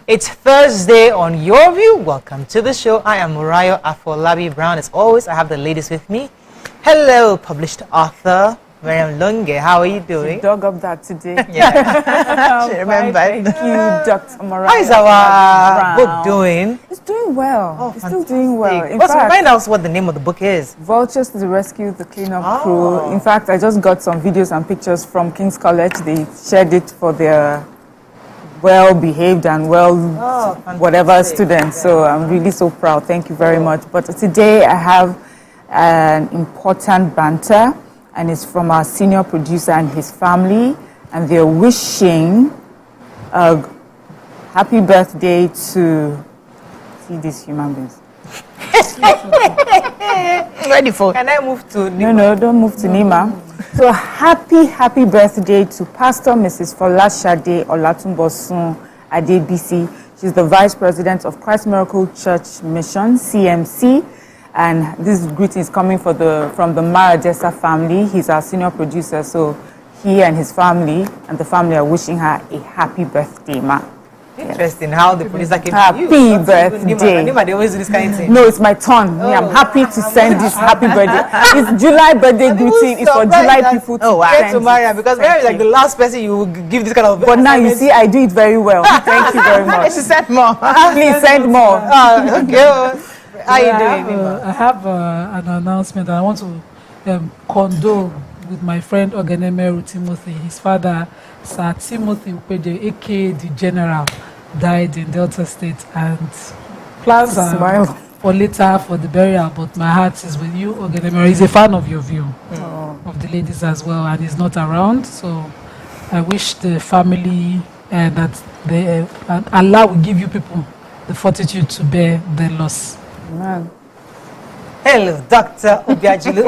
It's Thursday on Your View. Welcome to the show. I am Murayo Afolabi Brown. As always, I have the ladies with me. Hello, published author Miriam Lunge. How are you doing? She dug up that today. Yeah. She remembered. Thank you, Dr. Murayo. How is our book doing? It's doing well. Oh, it's still doing well. In What's fact, remind us what the name of the book is? Vultures to the Rescue, the Cleanup Crew. In fact, I just got some videos and pictures from King's College. They shared it for their well-behaved and whatever students. So I'm really so proud. Thank you very much. But today I have an important banter, and it's from our senior producer and his family, and they're wishing a happy birthday to these human beings. Ready for? Can I move to Nima? No, don't move to Nima. So happy birthday to Pastor Mrs. Folashade Olatunbosun Adebisi. She's the Vice President of Christ Miracle Church Mission, CMC. And this greeting is coming from the Maradesa family. He's our senior producer, so he and his family and the family are wishing her a happy birthday, ma. Interesting how the producer came to you. Happy birthday. Nima, they always do this kind of thing. No, it's my turn. Oh. I'm happy to send this happy birthday. It's July birthday greeting. It's for July people to send to Mariam, because Mariam is like the last person you will give this kind of. But now you see, I do it very well. Thank you very much. She sent more. Please send more. Okay. How are you doing, Nima? I have an announcement. I want to condole with my friend Ogenemeru Timothy. His father, Sir Timothy Upeje, aka the General, died in Delta State, and plans are for later for the burial. But my heart is with you, Ogenemeru. He's a fan of your view, of the ladies as well, and he's not around. So I wish the family that Allah will give you people the fortitude to bear the loss. Amen. Hello, Dr. Obiajilu.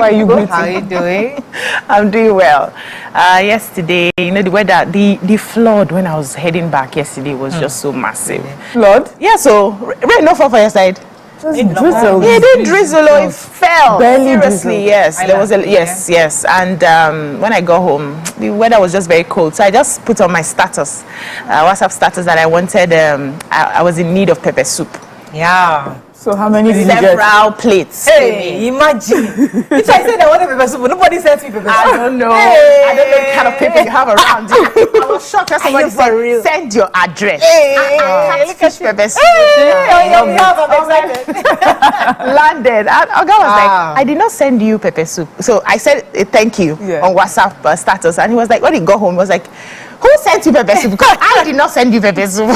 How are you doing? I'm doing well. Yesterday, the weather, the flood when I was heading back yesterday was just so massive. Flood? Yeah, so rain no fall for your side. It drizzled. It did drizzle, it fell. Barely seriously, drizzled. yes. There was yes. And when I got home, the weather was just very cold. So I just put on my status, WhatsApp status, that I wanted, I was in need of pepper soup. Yeah. So how many did you get? Several plates. Hey, imagine. If I said I wanted pepper soup, nobody sends me pepper soup. I don't know. I don't know the kind of people you have around you. I was shocked that somebody said, send your address. Look at pepper soup. Landed. Oga was like, I did not send you pepper soup. So I said thank you on WhatsApp status. And he was like, when he got home, he was like, who sent you pepper soup? Because I did not send you pepper soup. Who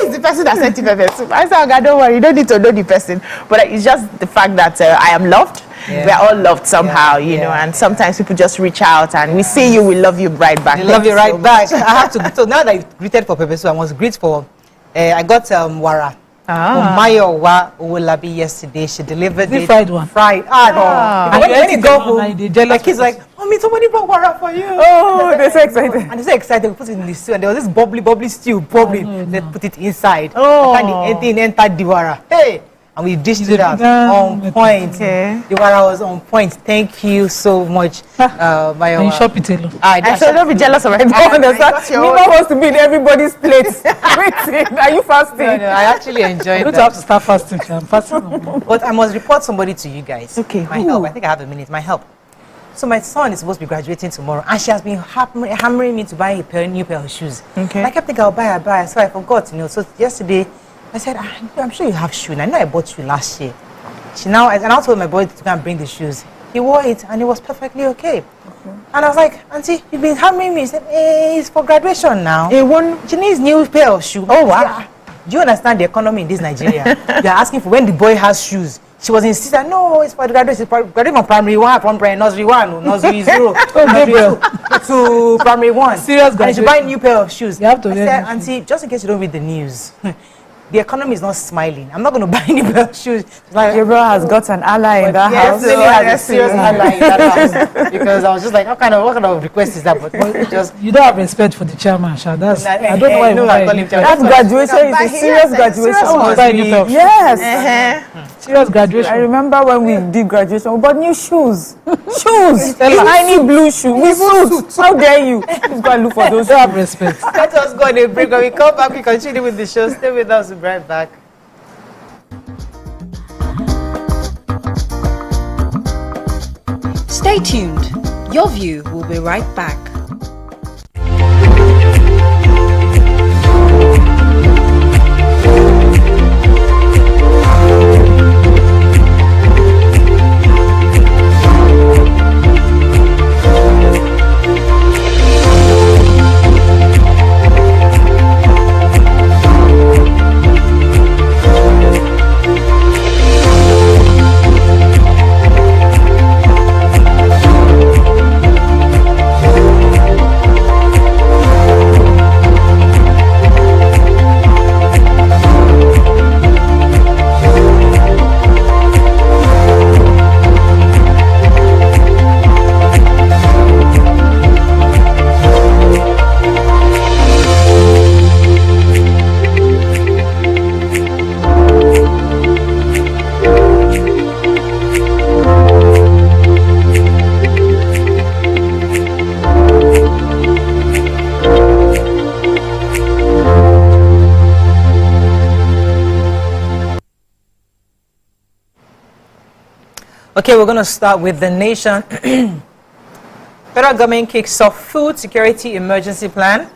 is the person that sent you pepper soup? I said, okay, don't worry, you don't need to know the person. But it's just the fact that I am loved. Yeah. We're all loved somehow, you know, and sometimes people just reach out and we see you, we love you right back. We love you right back. I have to, so now that I greeted for pepper soup, I must greet for, I got Wara. Mayo wa Owolabi yesterday. She delivered the fried one. Fried. And when you go home, my kids like, Mommy, somebody brought wara for you. Oh, they're so excited. And they're so excited. We put it in the stew, and there was this bubbly stew, They put it inside. Oh. And the entered the wara. Hey. And we dished it out on point. Okay. The wara was on point. Thank you so much, Mayo. And you shop it alone. I said, don't be jealous of it. I understand. Nima wants to be in everybody's plate. Waiting. Are you fasting? No, I actually enjoyed You don't that. have to start fasting. I'm fasting. But I must report somebody to you guys. Okay. My help. I think I have a minute. My help. So my son is supposed to be graduating tomorrow, and she has been hammering me to buy a new pair of shoes. Okay. I kept thinking I'll buy, so I forgot. So yesterday, I said, I'm sure you have shoes. I know I bought you last year. And I told my boy to go and bring the shoes. He wore it, and it was perfectly okay. And I was like, Auntie, you've been hammering me. He said, it's for graduation now. She needs new pair of shoes. Oh, wow. Do you understand the economy in this Nigeria? They're asking for when the boy has shoes. She was insisting, no, it's for the graduation. It's graduating from primary 1, from nursery 1, nursery 0, nursery 2 to primary 1. Serious graduation. And she buy a new pair of shoes. You have to I said, Auntie, just in case you don't read the news, the economy is not smiling. I'm not going to buy any pair of shoes. Like, Gabriel has got an ally in that house. Yes, has a serious ally in that house. Because I was just like, what kind of request is that? But just you don't have respect for the chairman, Sha. I don't know why you call him chairman. That graduation is a serious graduation. Yes. Serious graduation. I remember when we did graduation, we bought new shoes. Shoes! Tiny blue shoes. With suits. How dare you? Please go and look for those. Don't have respect. Let us go on a break. When we come back, we continue with the show. Stay with us. We'll be right back. Stay tuned. Your View will be right back. Okay, we're going to start with the nation. Federal government kicks off food security emergency plan.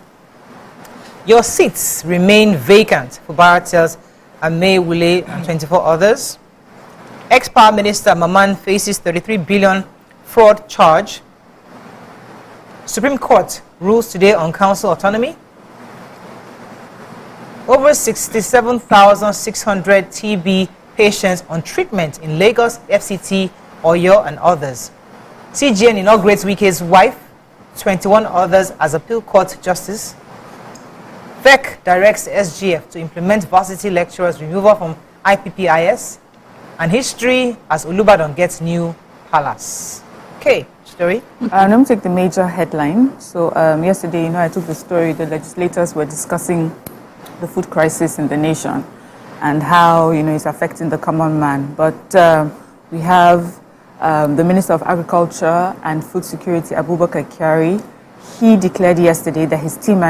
Your seats remain vacant for Baratel and May Wule and 24 others. Ex-Power Minister Maman faces 33 billion fraud charge. Supreme Court rules today on council autonomy. Over 67,600 TB patients on treatment in Lagos, FCT, Oyo, and others. CGN inaugurates Wike's wife, 21 others as appeal court justice. VEC directs SGF to implement varsity lecturers' removal from IPPIS. And history as Olubadan gets new palace. Okay, story. Let me take the major headline. So yesterday, I took the story. The legislators were discussing the food crisis in the nation and how, it's affecting the common man. But we have the Minister of Agriculture and Food Security, Abubakar Kyari. He declared yesterday that his team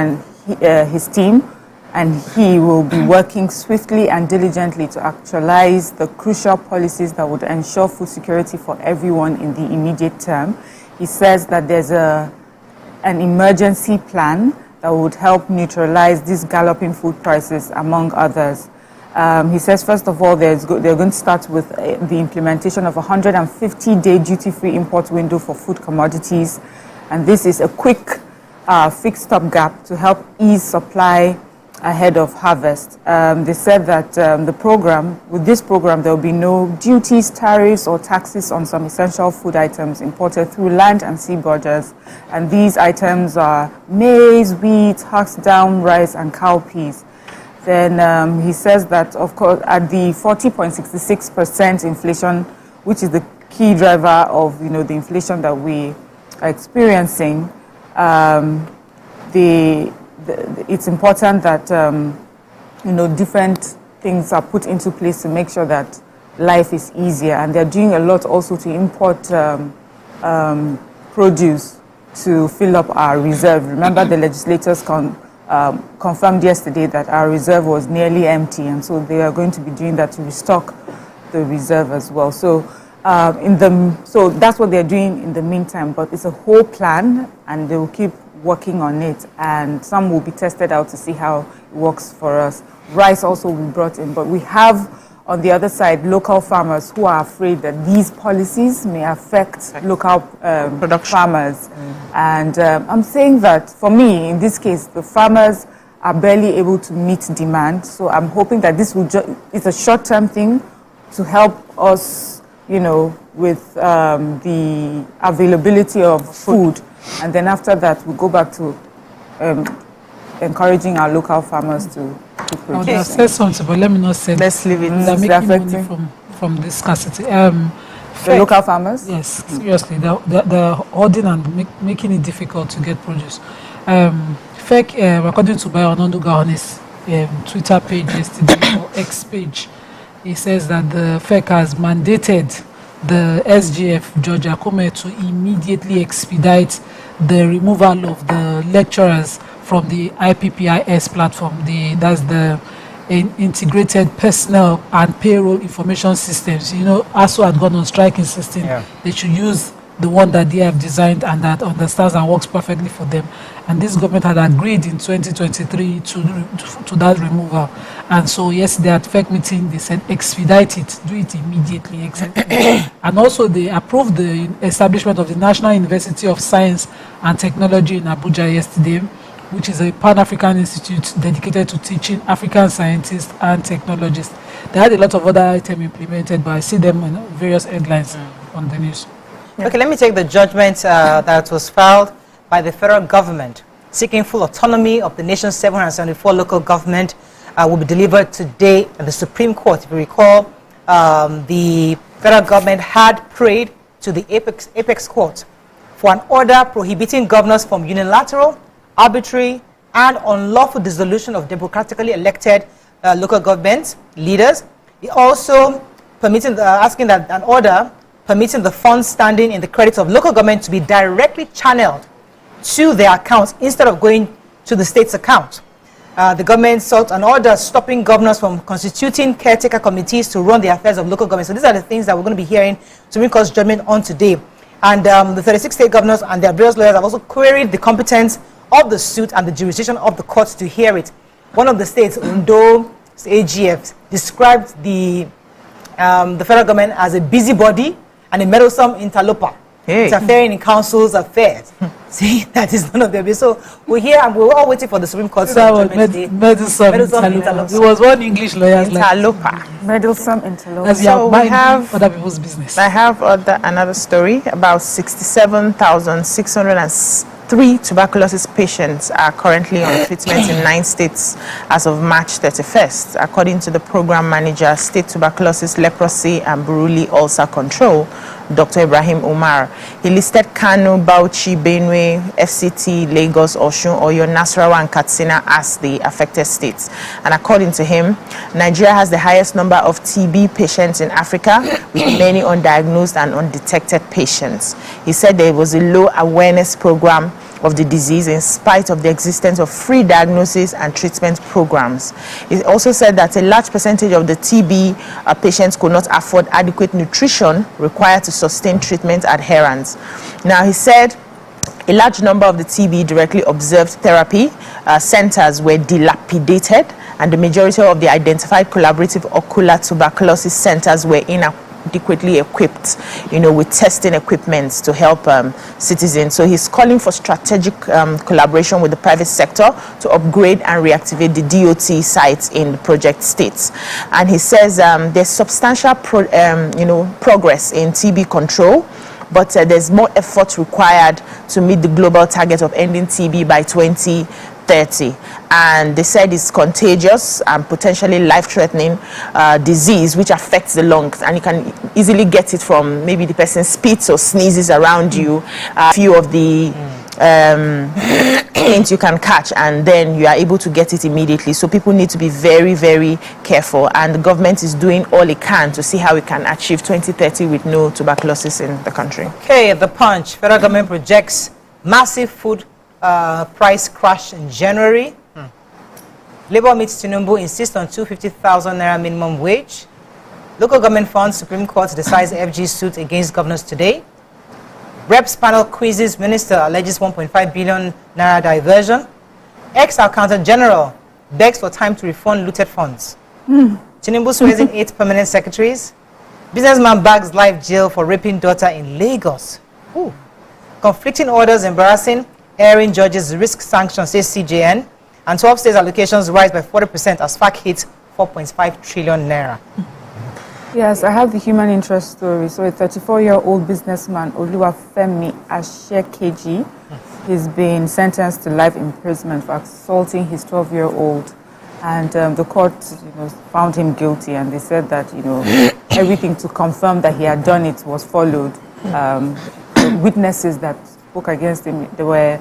and he will be working swiftly and diligently to actualize the crucial policies that would ensure food security for everyone in the immediate term. He says that there's an emergency plan that would help neutralize these galloping food prices, among others. He says, first of all, they're going to start with the implementation of a 150-day duty-free import window for food commodities. And this is a quick fixed stopgap to help ease supply ahead of harvest. They said that with this program, there will be no duties, tariffs, or taxes on some essential food items imported through land and sea borders. And these items are maize, wheat, husked down rice, and cowpeas. Then he says that, of course, at the 40.66% inflation, which is the key driver of the inflation that we are experiencing, it's important that different things are put into place to make sure that life is easier, and they're doing a lot also to import produce to fill up our reserve. Remember, the legislators confirmed yesterday that our reserve was nearly empty, and so they are going to be doing that to restock the reserve as well. So so that's what they're doing in the meantime, but it's a whole plan, and they will keep working on it, and some will be tested out to see how it works for us. Rice also will be brought in, but we have on the other side local farmers who are afraid that these policies may affect local farmers. And I'm saying that for me, in this case, the farmers are barely able to meet demand, so I'm hoping that this will it's a short-term thing to help us, with the availability of food. And then after that, we'll go back to encouraging our local farmers to produce. I would have said something, but let me not say. Let's leave it. They're making money from this scarcity. The local farmers? Yes, seriously. They're hoarding and making it difficult to get produce. According to Bayo Ononduga on his Twitter page yesterday, or X page, he says that the FEC has mandated the SGF, George Akume, to immediately expedite the removal of the lecturers from the IPPIS platform. That's the integrated personnel and payroll information systems. You know, ASU had gone on strike insisting they should use the one that they have designed and that understands and works perfectly for them. And this government had agreed in 2023 to that removal. And so yesterday at FEC meeting, they said expedite it, do it immediately. And also they approved the establishment of the National University of Science and Technology in Abuja yesterday, which is a Pan-African institute dedicated to teaching African scientists and technologists. They had a lot of other items implemented, but I see them in various headlines on the news. Okay, let me take the judgment that was filed by the federal government seeking full autonomy of the nation's 774 local government will be delivered today at the Supreme Court. If you recall, the federal government had prayed to the Apex Court for an order prohibiting governors from unilateral, arbitrary, and unlawful dissolution of democratically elected local government leaders. It also asking that an order permitting the funds standing in the credits of local government to be directly channeled to their accounts instead of going to the state's account. The government sought an order stopping governors from constituting caretaker committees to run the affairs of local government. So these are the things that we're going to be hearing Supreme Court's judgment on today. And the 36 state governors and their various lawyers have also queried the competence of the suit and the jurisdiction of the courts to hear it. One of the states, Ondo AGF, described the federal government as a busybody and a meddlesome interloper, interfering in council's affairs. See, that is none of their business. So we're here and we're all waiting for the Supreme Court. Meddlesome interloper. It was one English lawyer. Interloper. Meddlesome interloper. So we have other people's business. I have another story about 67,603 tuberculosis patients are currently on treatment in 9 states as of March 31st, according to the program manager, State Tuberculosis, Leprosy and Buruli Ulcer Control, Dr. Ibrahim Umar. He listed Kano, Bauchi, Benue, FCT, Lagos, Osun, Oyo, Nasarawa, and Katsina as the affected states. And according to him, Nigeria has the highest number of TB patients in Africa, with many undiagnosed and undetected patients. He said there was a low awareness program of the disease in spite of the existence of free diagnosis and treatment programs. He also said that a large percentage of the TB patients could not afford adequate nutrition required to sustain treatment adherence. Now, he said a large number of the TB directly observed therapy centers were dilapidated, and the majority of the identified collaborative ocular tuberculosis centers were inadequately equipped, with testing equipment to help citizens. So he's calling for strategic collaboration with the private sector to upgrade and reactivate the DOT sites in the project states. And he says there's substantial progress in TB control, but there's more effort required to meet the global target of ending TB by 2030. And they said it's contagious and potentially life-threatening disease which affects the lungs, and you can easily get it from maybe the person spits or sneezes around you, a few of the things you can catch, and then you are able to get it immediately. So people need to be very, very careful, and the government is doing all it can to see how we can achieve 2030 with no tuberculosis in the country. Okay, the Punch. Federal government projects massive food price crash in January. Labour meets Tinubu, insists on 250,000 naira minimum wage. Local government funds, Supreme Court decides FG suit against governors today. Reps panel quizzes minister, alleges 1.5 billion naira diversion. Ex-Accountant General begs for time to refund looted funds. Tinubu raising 8 permanent secretaries. Businessman bags life jail for raping daughter in Lagos. Ooh. Conflicting orders embarrassing. Airing judges risk sanctions, says CJN. And 12 states allocations rise by 40% as FAC hits 4.5 trillion naira. Yes, I have the human interest story. So a 34-year-old businessman, Oluwafemi Ashekeji, he's been sentenced to life imprisonment for assaulting his 12-year-old. And the court found him guilty, and they said that everything to confirm that he had done it was followed. The witnesses that spoke against him, they were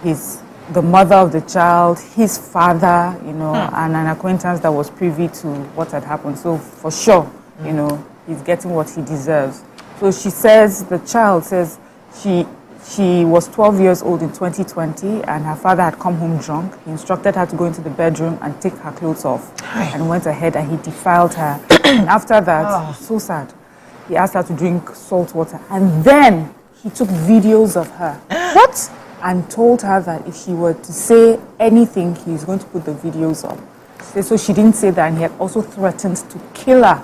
his the mother of the child, his father, you know, and an acquaintance that was privy to what had happened. So for sure, you know, he's getting what he deserves. So she says, the child says she was 12 years old in 2020 and her father had come home drunk. He instructed her to go into the bedroom and take her clothes off and went ahead and he defiled her. And after that, so sad, he asked her to drink salt water and then he took videos of her. What? And told her that if she were to say anything, he was going to put the videos up. So she didn't say that and he had also threatened to kill her.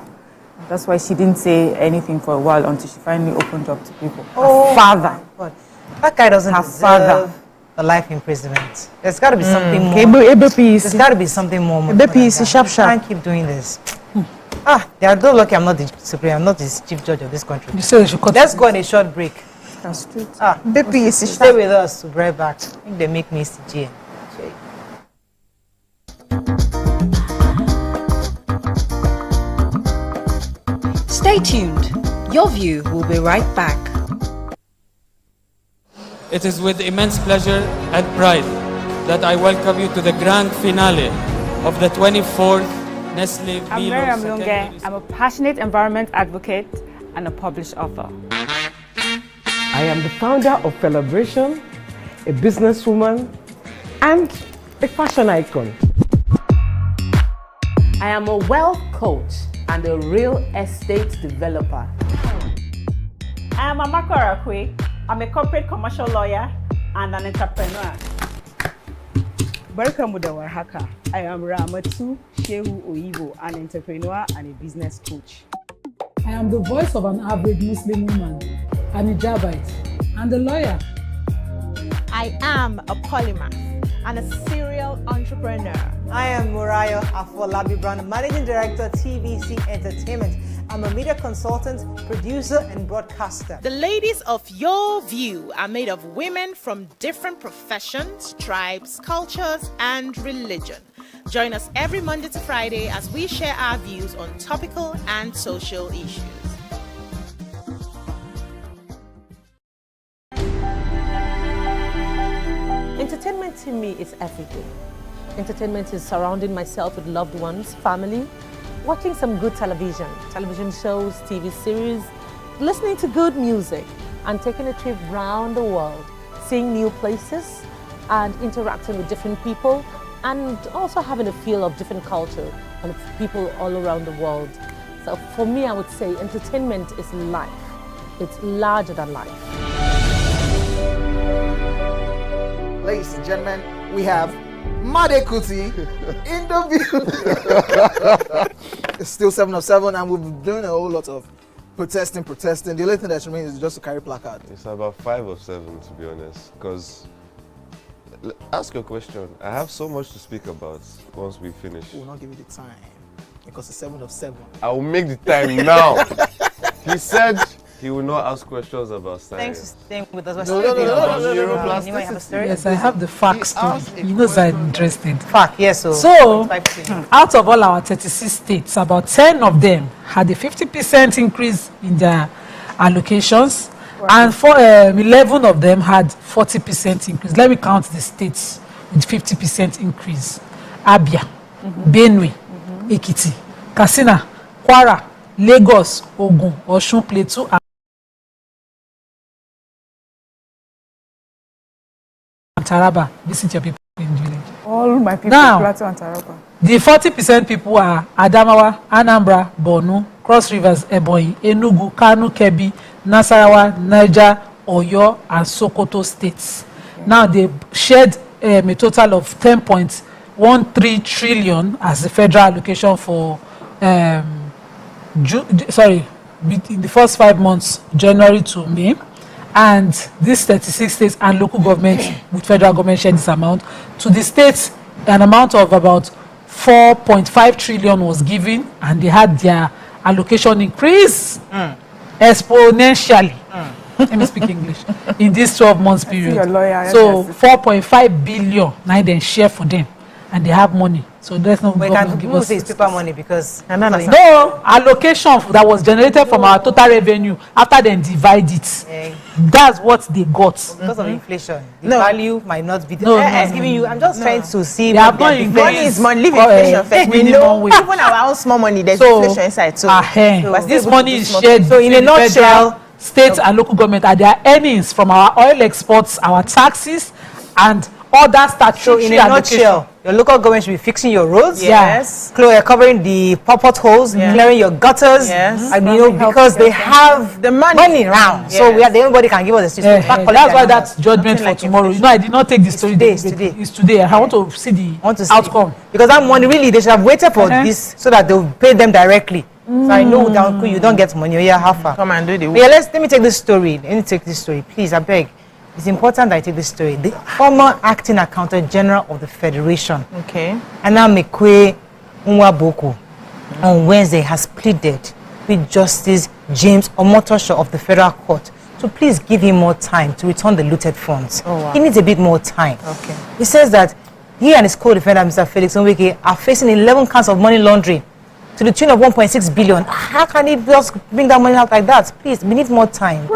That's why she didn't say anything for a while until she finally opened up to people. Her father. That guy doesn't deserve a life imprisonment. There's got to be something more. There's got to be something more. Sharp. Can't keep doing this. They are so lucky I'm not the supreme. I'm not the chief judge of this country. Let's go on a short break. That's true. Stay with us. We'll be right back. I think they make me CG. Stay tuned. Your view will be right back. It is with immense pleasure and pride that I welcome you to the grand finale of the 24th Nestle I'm Miriam Lunge. I'm a passionate environment advocate and a published author. I am the founder of Celebration, a businesswoman, and a fashion icon. I am a wealth coach and a real estate developer. I am Amako Arakwe. I'm a corporate commercial lawyer and an entrepreneur. Barkamu da warhaka. I am Ramatu Shehu Oyibo, an entrepreneur and a business coach. I am the voice of an average Muslim woman, an hijabite, and a lawyer. I am a polymath and a serial entrepreneur. I am Murayo Afolabi Brown, Managing Director, TVC Entertainment. I'm a media consultant, producer, and broadcaster. The ladies of Your View are made of women from different professions, tribes, cultures, and religion. Join us every Monday to Friday as we share our views on topical and social issues. Entertainment to me is everything. Entertainment is surrounding myself with loved ones, family, watching some good television shows, TV series, listening to good music, and taking a trip around the world, seeing new places and interacting with different people, and also having a feel of different culture and people all around the world. So for me, I would say entertainment is life. It's larger than life. Ladies and gentlemen, we have Made Kuti in the view. It's still 7 of 7 and we've been doing a whole lot of protesting. The only thing that remains is just to carry placard. It's about 5 of 7 to be honest, because ask your question. I have so much to speak about once we finish. We will not give you the time because it's 7 of 7. I will make the time now. He said he will not ask questions about science. Thanks for staying with us. No. Have a story? Yes, I have the facts too. You know that I'm interested. Fact, yes. So, out of all our 36 states, about 10 of them had a 50% increase in their allocations, and 11 of them had 40% increase. Let me count the states with 50% increase: Abia, Benue, Ekiti, Katsina, Kwara, Lagos, Ogun, Osun, Plateau, and Taraba. Visit your people in the village. All my people, now, Plateau and Taraba. The 40% people are Adamawa, Anambra, Borno, Cross Rivers, Ebonyi, Enugu, Kano, Kebbi, Nasarawa, Niger, Oyo, and Sokoto states. Okay. Now they shared a total of 10.13 trillion as the federal allocation for in the first 5 months, January to May. And these 36 states and local governments with federal government shared this amount. To the states, an amount of about 4.5 trillion was given, and they had their allocation increase exponentially. Let me speak English. In this 12 months period. So 4.5 billion now they share for them, and they have money So there's no government give us it's paper money because no allocation that was generated from our total revenue after they divide it. That's what they got. Because of inflation. The value might not be giving you. I'm just trying to see. Money is money. Leave inflation first. We know even our own small money, there's inflation inside. So this money is shared. So in a nutshell, state and local government are their earnings from our oil exports, our taxes, and other statutory. So in a nutshell, your local government should be fixing your roads, yes, covering the potholes, clearing your gutters, and because they have the money around. So everybody can give us the system. That's why that's judgment for tomorrow. I did not take the story today. It's today. I want to see the outcome because that money really they should have waited for this so that they'll pay them directly. So I know that you don't get money. How far? Come and do the work. Let me take this story. Please, I beg. It's important that I take this story. The former acting accountant general of the Federation, Anna Mekwe Nwaboko, on Wednesday has pleaded with Justice James Omotosho of the Federal Court to please give him more time to return the looted funds. He needs a bit more time. He says that he and his co-defendant, Mr. Felix Onweke, are facing 11 counts of money laundering to the tune of 1.6 billion. How can he just bring that money out like that? Please, we need more time.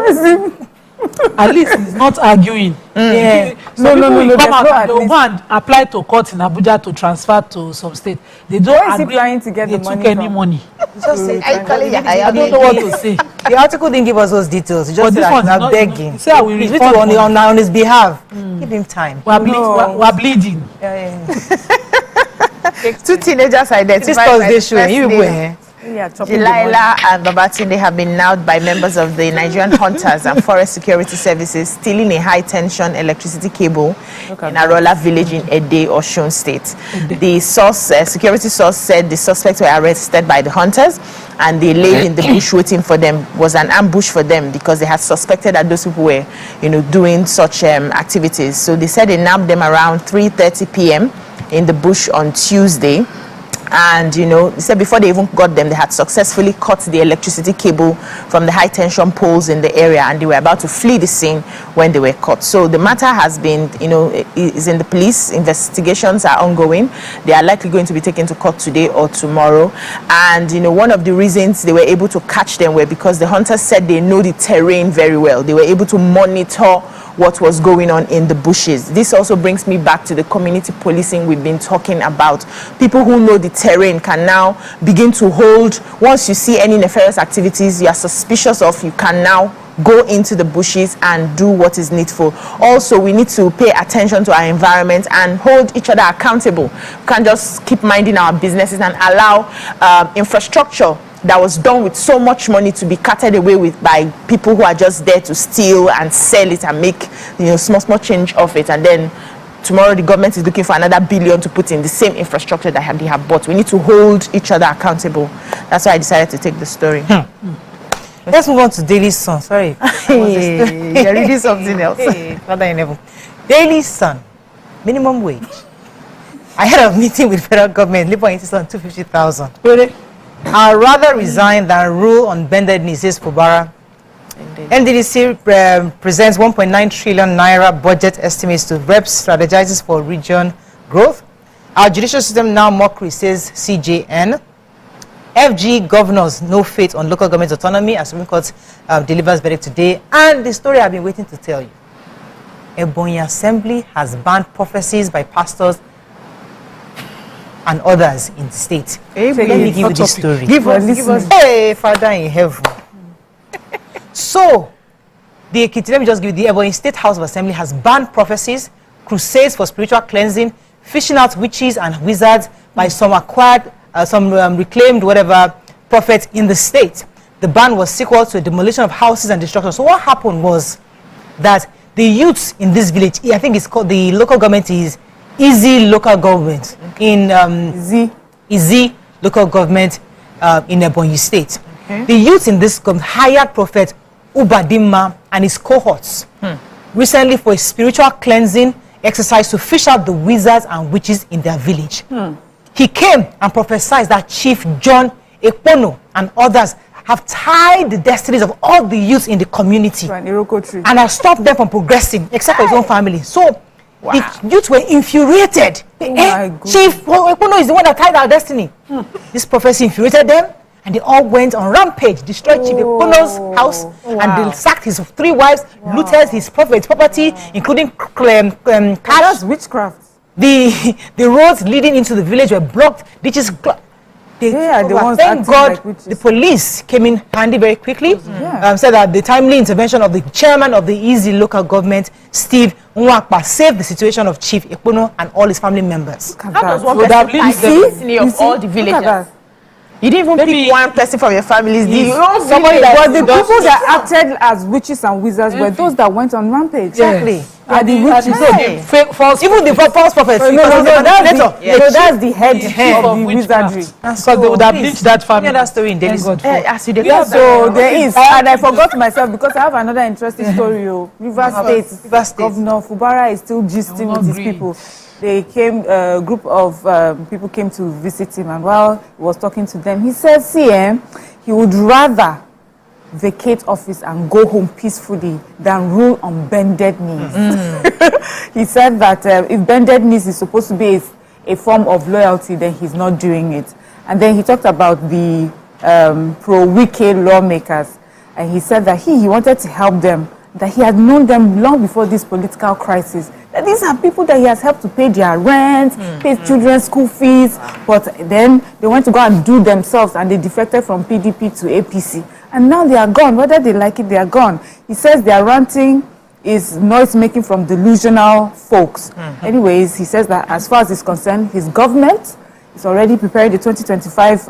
At least he's not arguing. Yeah. No. Go and apply to court in Abuja to transfer to some state. They don't agree. To get they the took money any money. I don't know what to say. The article didn't give us those details. Just this said one, I'm begging. Say I will He's refund on his behalf. Give him time. We are bleeding. Two teenagers identified. This Thursday show. You were. Delilah and Babatunde have been nabbed by members of the Nigerian Hunters and Forest Security Services stealing a high-tension electricity cable in Arola village in Ede, Osun State. The security source said the suspects were arrested by the hunters and they lay in the bush waiting for them. Was an ambush for them because they had suspected that those people were, doing such activities. So they said they nabbed them around 3:30 p.m. in the bush on Tuesday. And they said before they even got them, they had successfully cut the electricity cable from the high tension poles in the area, and they were about to flee the scene when they were caught. So the matter has been, is in the police. Investigations are ongoing. They are likely going to be taken to court today or tomorrow. And one of the reasons they were able to catch them were because the hunters said they know the terrain very well. They were able to monitor what was going on in the bushes. This also brings me back to the community policing we've been talking about. People who know the terrain can now begin to hold. Once you see any nefarious activities you are suspicious of, you can now go into the bushes and do what is needful. Also, we need to pay attention to our environment and hold each other accountable. We can't just keep minding our businesses and allow infrastructure that was done with so much money to be carted away with by people who are just there to steal and sell it and make small change of it, and then tomorrow the government is looking for another billion to put in the same infrastructure that they have bought. We need to hold each other accountable. That's why I decided to take the story. Let's move on to Daily Sun. Sorry. You're reading something else. Daily Sun, minimum wage. I had a meeting with federal government. Labour insisted on 250,000. Really? I'd rather resign than rule on bended knees, says Fubara. NDDC presents 1.9 trillion naira budget estimates to reps, strategizes for region growth. Our judicial system now mockery, says CJN. FG governors no faith on local government autonomy as Supreme Court delivers verdict today. And the story I've been waiting to tell you. Ebonyi Assembly has banned prophecies by pastors and others in the state. Let me give you this story. Give us. Hey, Father in heaven. So, let me just give you the Ebonyi State House of Assembly has banned prophecies, crusades for spiritual cleansing, fishing out witches and wizards by some acquired, reclaimed prophets in the state. The ban was sequel to a demolition of houses and destruction. So what happened was that the youths in this village, I think it's called, the local government is Easy Local Government in Easy Local Government in Ebonyi State. The youths in this hired prophet Ubadimma and his cohorts recently for a spiritual cleansing exercise to fish out the wizards and witches in their village. He came and prophesied that Chief John Ekpono and others have tied the destinies of all the youths in the community and have stopped them from progressing except for his own family. So Wow. The youth were infuriated. Chief Ekpono is the one that tied our destiny. This prophecy infuriated them, and they all went on rampage, destroyed Chief Ekpono's house, and they sacked his 3 wives, looted his property, including That's witchcraft. The roads leading into the village were blocked. Ditches. The ones thank God the police came in handy very quickly. Said that the timely intervention of the chairman of the Easy local government, Steve Nwakpa, saved the situation of Chief Ekpono and all his family members. How does one person pick the destiny of all the villagers? You didn't even pick one person from your families. Somebody that the people that acted as witches and wizards were those that went on rampage. Exactly. And the witches. Fake false, even the false prophets. That's the head of the wizardry. Because they would have lynched that family. That story in Daily So there is, and I forgot myself because I have another interesting story. Rivers State Governor Fubara is still gisting with his people. They came, a group of people came to visit him, and while he was talking to them, he said, he would rather vacate office and go home peacefully than rule on bended knees. He said that if bended knees is supposed to be a form of loyalty, then he's not doing it. And then he talked about the pro-Wike lawmakers, and he said that he wanted to help them, that he had known them long before this political crisis. That these are people that he has helped to pay their rent, pay children's school fees, but then they went to go and do themselves, and they defected from PDP to APC. And now they are gone. Whether they like it, they are gone. He says their ranting is noise making from delusional folks. Anyways, he says that as far as he's concerned, his government is already preparing the 2025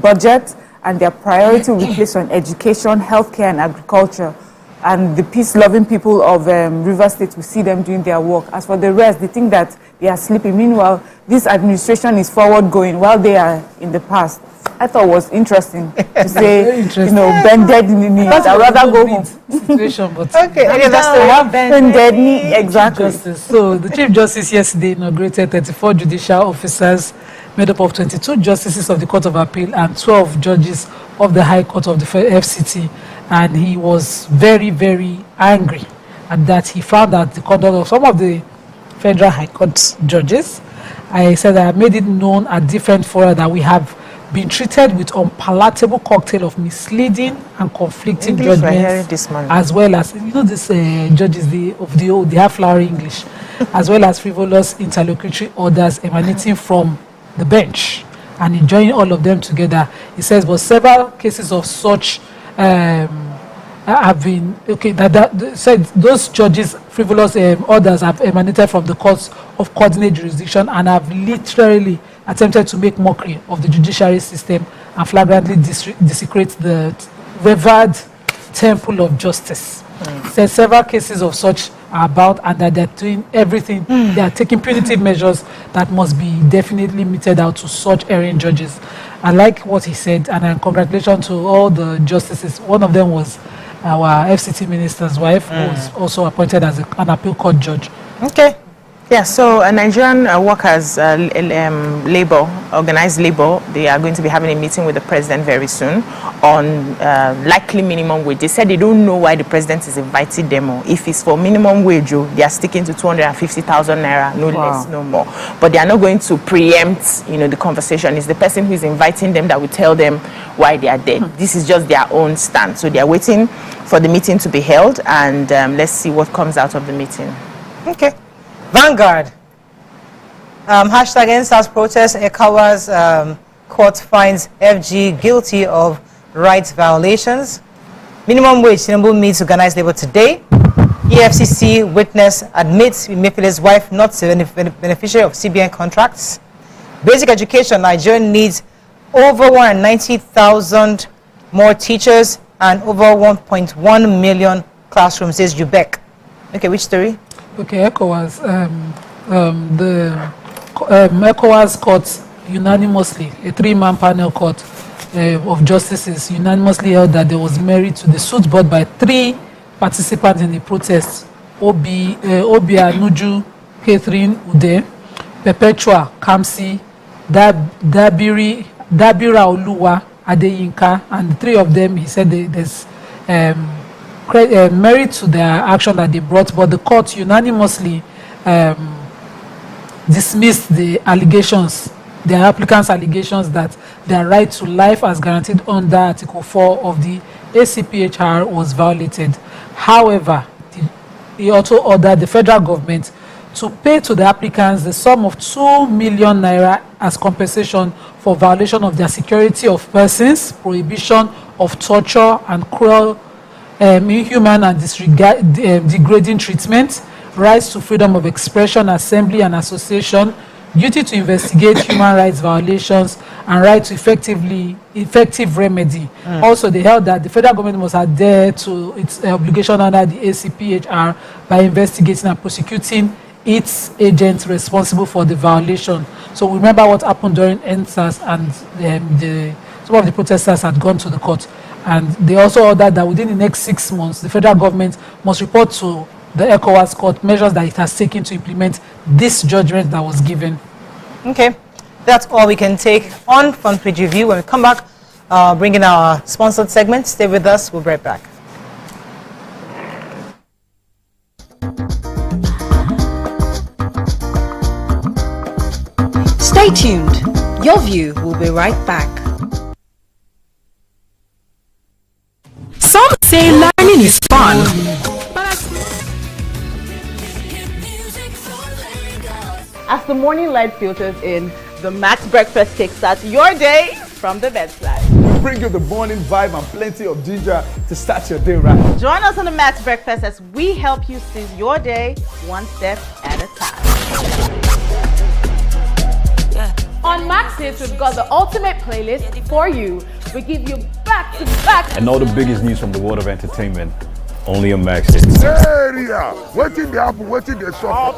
budget, and their priority will be placed on education, healthcare, and agriculture. And the peace-loving people of Rivers State will see them doing their work. As for the rest, they think that they are sleeping. Meanwhile, this administration is forward-going while they are in the past. I thought it was interesting to say, bended knee. I'd rather go home. Situation, but bended knee, exactly. So the Chief Justice yesterday inaugurated 34 judicial officers made up of 22 justices of the Court of Appeal and 12 judges of the High Court of the FCT. And he was very, very angry at that. He found that the conduct of some of the Federal High Court judges, I said that I made it known at different fora that we have been treated with unpalatable cocktail of misleading and conflicting judgments, as well as, this judges, they have flowery English, as well as frivolous interlocutory orders emanating from the bench, and enjoying all of them together. He says, but several cases of such have been said those judges' frivolous orders have emanated from the courts of coordinate jurisdiction and have literally attempted to make mockery of the judiciary system and flagrantly desecrate the revered temple of justice. Said several cases of such are about, and that they're doing everything. They are taking punitive measures that must be definitely meted out to such erring judges. I like what he said, and congratulations to all the justices. One of them was our FCT minister's wife, who was also appointed as an appeal court judge. Okay. Yeah, so Nigerian workers, labor, organized labor, they are going to be having a meeting with the president very soon on likely minimum wage. They said they don't know why the president is inviting them, or if it's for minimum wage, they are sticking to 250,000 naira, no less, no more. But they are not going to preempt, the conversation. It's the person who is inviting them that will tell them why they are there. This is just their own stand. So they are waiting for the meeting to be held, and let's see what comes out of the meeting. Okay. Vanguard. Hashtag NSAS protest. ECOWAS court finds FG guilty of rights violations. Minimum wage. Tinubu meets organized labor today. EFCC witness admits Emefiele's wife not a beneficiary of CBN contracts. Basic education. Nigeria needs over 190,000 more teachers and over 1.1 million classrooms, says UBEC. Okay, which story? Okay, ECOWAS, the ECOWAS court unanimously, a 3-man panel court of justices unanimously held that there was merit to the suit brought by 3 participants in the protest: Obia Nuju, Catherine Ude, Perpetua Kamsi, Dabira Oluwa Adeyinka, and 3 of them, he said there's merit to their action that they brought, but the court unanimously dismissed the applicants' allegations that their right to life as guaranteed under Article 4 of the ACPHR was violated. However, he also ordered the federal government to pay to the applicants the sum of 2 million naira as compensation for violation of their security of persons, prohibition of torture and cruel, inhuman and degrading treatment, rights to freedom of expression, assembly and association, duty to investigate human rights violations, and right to effective remedy. Also, they held that the federal government must adhere to its obligation under the ACPHR by investigating and prosecuting its agents responsible for the violation. So remember what happened during NSAS, and some of the protesters had gone to the court. And they also ordered that within the next 6 months, the federal government must report to the ECOWAS court measures that it has taken to implement this judgment that was given. Okay, that's all we can take on Front Page Review. When we come back, bring in our sponsored segment. Stay with us. We'll be right back. Stay tuned. Your View will be right back. Some say learning is fun. As the morning light filters in, the Max Breakfast kickstarts your day from the bedside. We bring you the morning vibe and plenty of ginger to start your day right. Join us on the Max Breakfast as we help you seize your day one step at a time. On Max Hits, we've got the ultimate playlist for you. We give you back-to-back. And all the biggest news from the world of entertainment, only on Max Hits. Area, waiting the apple, waiting the shop.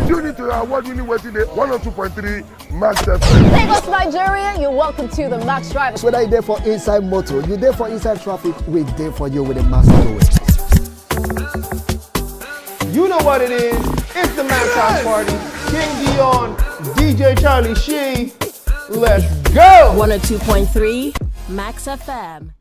You need to award-winning waiting the 102.3 Max FM. Lagos, Nigeria, you're welcome to the Max Drive. Whether you're there for inside motor, you're there for inside traffic, we're there for you with a Max Doing. You know what it is. It's the Max House Party. King Dion, DJ Charlie Shee. Let's go! 102.3 Max FM.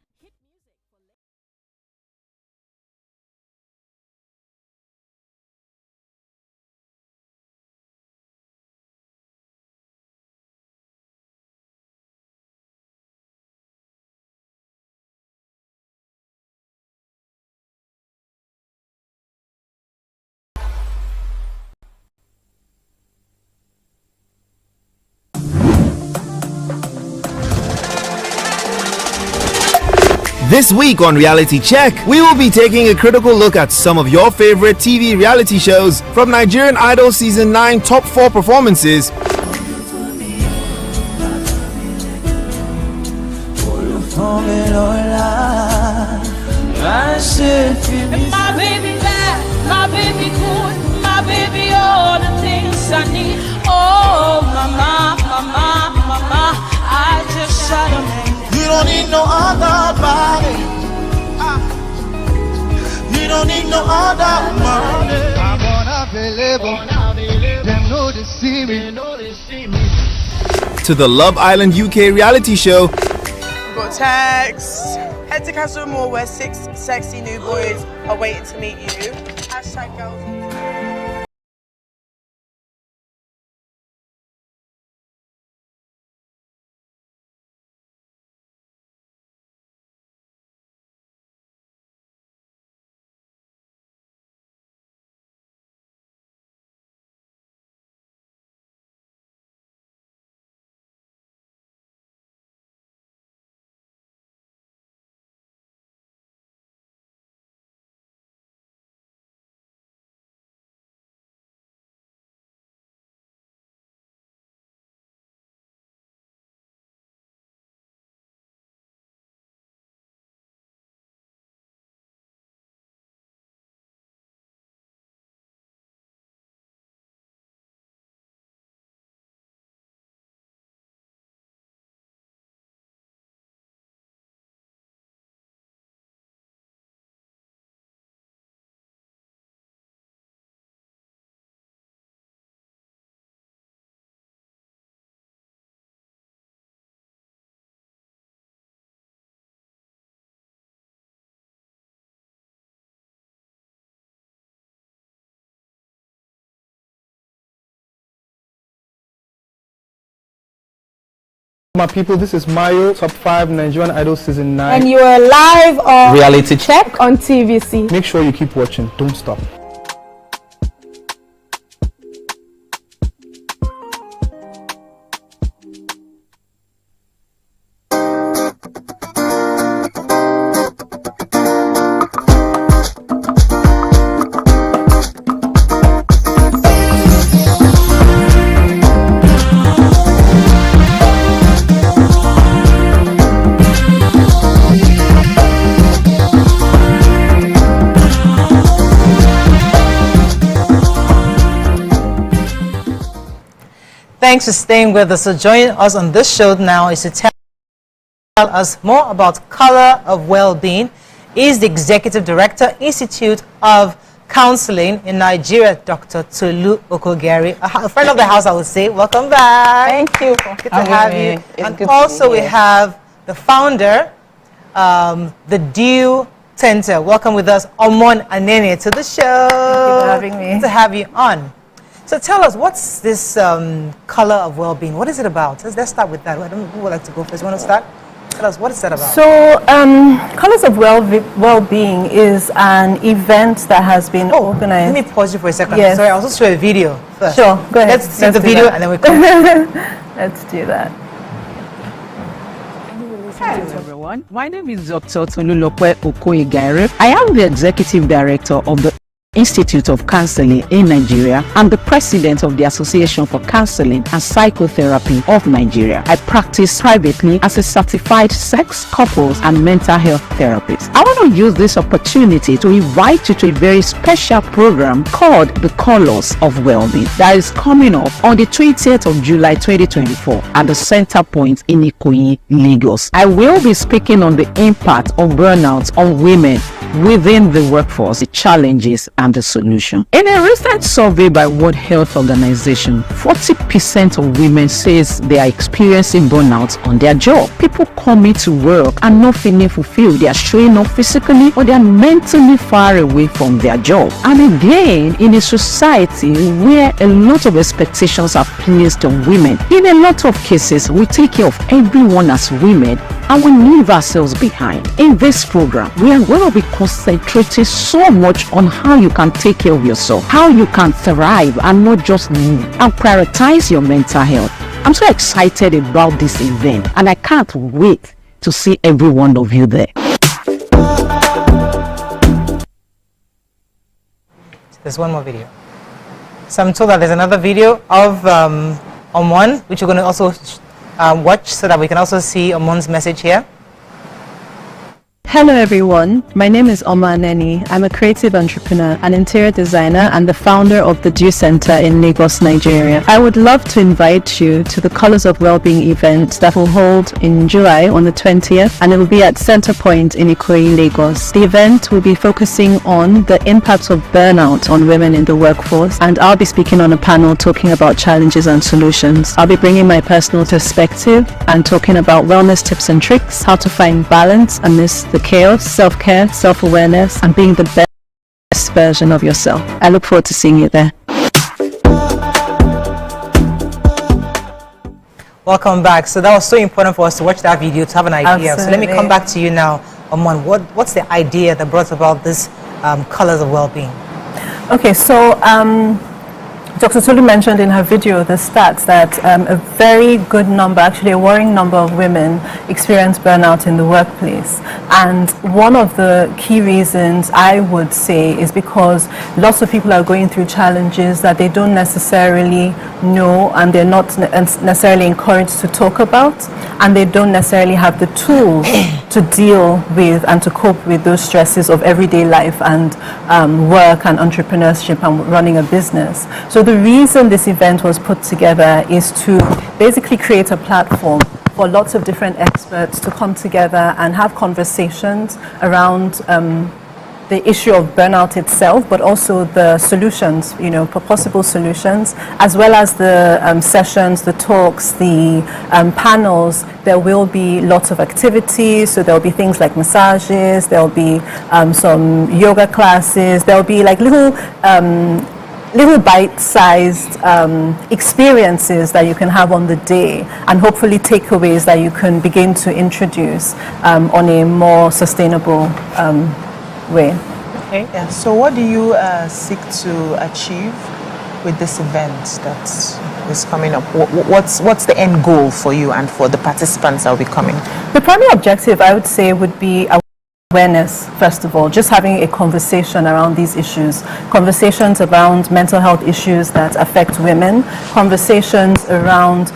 This week on Reality Check, we will be taking a critical look at some of your favorite TV reality shows, from Nigerian Idol Season 9 top 4 performances My baby bad, my baby good, my baby all the things I need. Oh, mama, mama, mama, I just shot a man. You don't need no other body. You don't need no other money. I'm unavailable. Them know they see me. to the Love Island UK reality show. Got text. Head to Castle Mall where 6 sexy new boys are waiting to meet you. #girls. My people, this is Mayo, Top 5 Nigerian Idol Season 9. And you are live on Reality Check on TVC. Make sure you keep watching. Don't stop. Thanks for staying with us. So joining us on this show now is to tell us more about Color of Well-Being. Is the Executive Director, Institute of Counseling in Nigeria, Dr. Tolu Okogeri, a friend of the house, I would say. Welcome back. Thank you. Good to have you. And also we have the founder, the Dew Center. Welcome with us, Omon Anene, to the show. Thank you for having me. Good to have you on. So tell us, what's this Color of Well-Being? What is it about? Let's start with that. I don't know who would like to go first. You want to start? Tell us, what is that about? So, Colors of Well-Being is an event that has been organized. Let me pause you for a second. Yes. Sorry, I'll also show a video first. Sure, go ahead. Let's see the video and then we come. Let's do that. Hello everyone, my name is Dr. Tolulope Okoye-Gaire. I am the Executive Director of the Institute of Counseling in Nigeria and the President of the Association for Counseling and Psychotherapy of Nigeria. I practice privately as a certified sex, couples and mental health therapist. I want to use this opportunity to invite you to a very special program called the Colors of Well-Being that is coming up on the 20th of July 2024 at the Center Point in Ikoyi, Lagos. I will be speaking on the impact of burnout on women within the workforce, the challenges and the solution. In a recent survey by World Health Organization, 40% of women says they are experiencing burnout on their job. People coming to work and not feeling fulfilled. They are showing up physically or they are mentally far away from their job. And again, in a society where a lot of expectations are placed on women, in a lot of cases, we take care of everyone as women and we leave ourselves behind. In this program, we are going to be concentrating so much on how you can take care of yourself, how you can thrive and not just live, and prioritize your mental health. I'm so excited about this event and I can't wait to see every one of you there. There's one more video. So I'm told that there's another video of Omon, which we're going to also watch so that we can also see Omon's message here. Hello everyone, my name is Oma Aneni. I'm a creative entrepreneur, an interior designer and the founder of the Dew Center in Lagos, Nigeria. I would love to invite you to the Colors of Wellbeing event that will hold in July on the 20th and it will be at Center Point in Ikoyi, Lagos. The event will be focusing on the impacts of burnout on women in the workforce and I'll be speaking on a panel talking about challenges and solutions. I'll be bringing my personal perspective and talking about wellness tips and tricks, how to find balance amidst the chaos, self-care, self-awareness, and being the best version of yourself. I look forward to seeing you there. Welcome back. So that was so important for us to watch that video to have an idea. Absolutely. So let me come back to you now, Omon. What's the idea that brought about this Colors of Wellbeing? Okay, so Dr. Tolu mentioned in her video the stats that a very good number, actually a worrying number of women experience burnout in the workplace. And one of the key reasons I would say is because lots of people are going through challenges that they don't necessarily know and they're not necessarily encouraged to talk about, and they don't necessarily have the tools to deal with and to cope with those stresses of everyday life and work and entrepreneurship and running a business. So the reason this event was put together is to basically create a platform for lots of different experts to come together and have conversations around the issue of burnout itself, but also the solutions, possible solutions, as well as the sessions, the talks, the panels. There will be lots of activities, so there'll be things like massages, there'll be some yoga classes, there'll be like little little bite-sized experiences that you can have on the day, and hopefully takeaways that you can begin to introduce on a more sustainable way. Okay. Yeah. So what do you seek to achieve with this event that is coming up? What's the end goal for you and for the participants that will be coming? The primary objective, I would say, would be awareness, first of all, just having a conversation around these issues, conversations around mental health issues that affect women, conversations around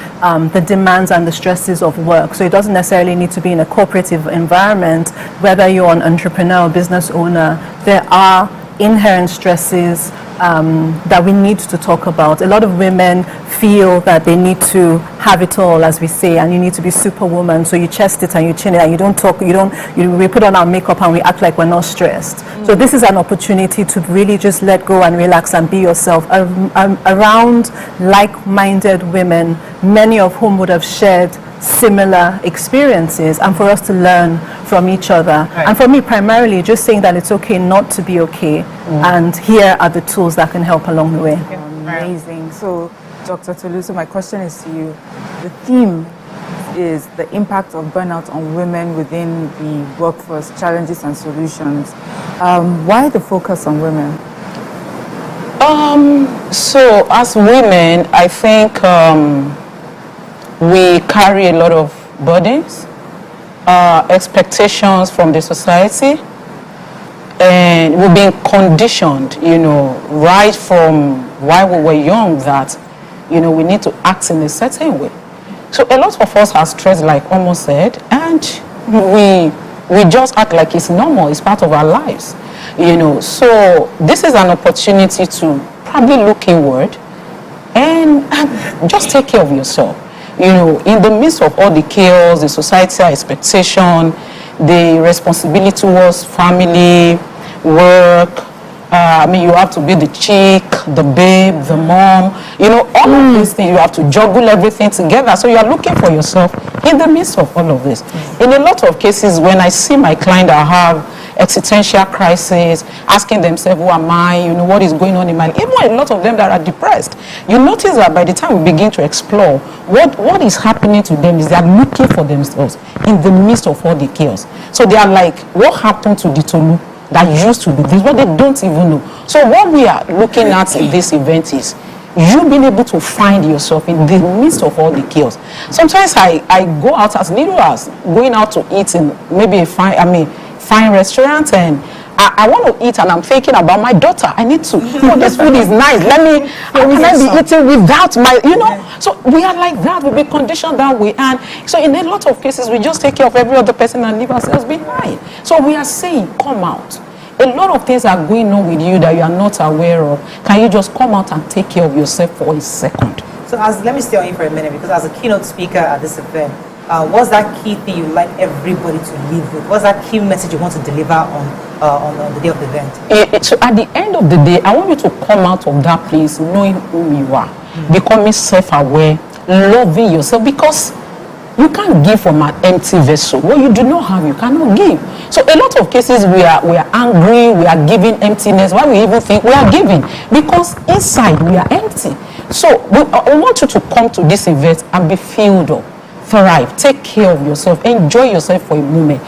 the demands and the stresses of work. So it doesn't necessarily need to be in a cooperative environment. Whether you're an entrepreneur or business owner, there are inherent stresses that we need to talk about. A lot of women feel that they need to have it all, as we say, and you need to be superwoman. So you chest it and you chin it and you don't talk, we put on our makeup and we act like we're not stressed. So this is an opportunity to really just let go and relax and be yourself around like-minded women, many of whom would have shared similar experiences, and for us to learn from each other. Right. And for me, primarily, just saying that it's okay not to be okay, and here are the tools that can help along the way. Amazing. So, Dr. Tolu, so my question is to you. The theme is the impact of burnout on women within the workforce, challenges and solutions. Why the focus on women? So, as women, I think we carry a lot of burdens, expectations from the society, and we've been conditioned, right from while we were young that, we need to act in a certain way. So a lot of us are stressed, like almost said, and we just act like it's normal, it's part of our lives, So this is an opportunity to probably look inward and just take care of yourself. In the midst of all the chaos, the societal expectation, the responsibility towards family, work, you have to be the chick, the babe, the mom, all of these things, you have to juggle everything together. So you are looking for yourself in the midst of all of this. In a lot of cases, when I see my client that have existential crisis, asking themselves, who am I, what is going on in my life, even a lot of them that are depressed, you notice that by the time we begin to explore what is happening to them is they are looking for themselves in the midst of all the chaos. So they are like, what happened to the Tolu that used to do this? What they don't even know. So what we are looking at in this event is you being able to find yourself in the midst of all the chaos. Sometimes I go out as little as going out to eat in maybe a fine restaurant, and I want to eat and I'm thinking about my daughter. I need to, this food is nice. Can I be eating without my, So we are like that. We'll be conditioned that way. And so in a lot of cases, we just take care of every other person and leave ourselves behind. So we are saying, come out. A lot of things are going on with you that you are not aware of. Can you just come out and take care of yourself for a second? So let me stay on you for a minute, because as a keynote speaker at this event, what's that key thing you like everybody to leave with? What's that key message you want to deliver on the day of the event? So at the end of the day, I want you to come out of that place knowing who you are, becoming self-aware, loving yourself, because you can't give from an empty vessel. What you do not have, you cannot give. So a lot of cases we are angry, we are giving emptiness. Why we even think we are giving? Because inside we are empty. So I want you to come to this event and be filled up. Thrive, take care of yourself, enjoy yourself for a moment,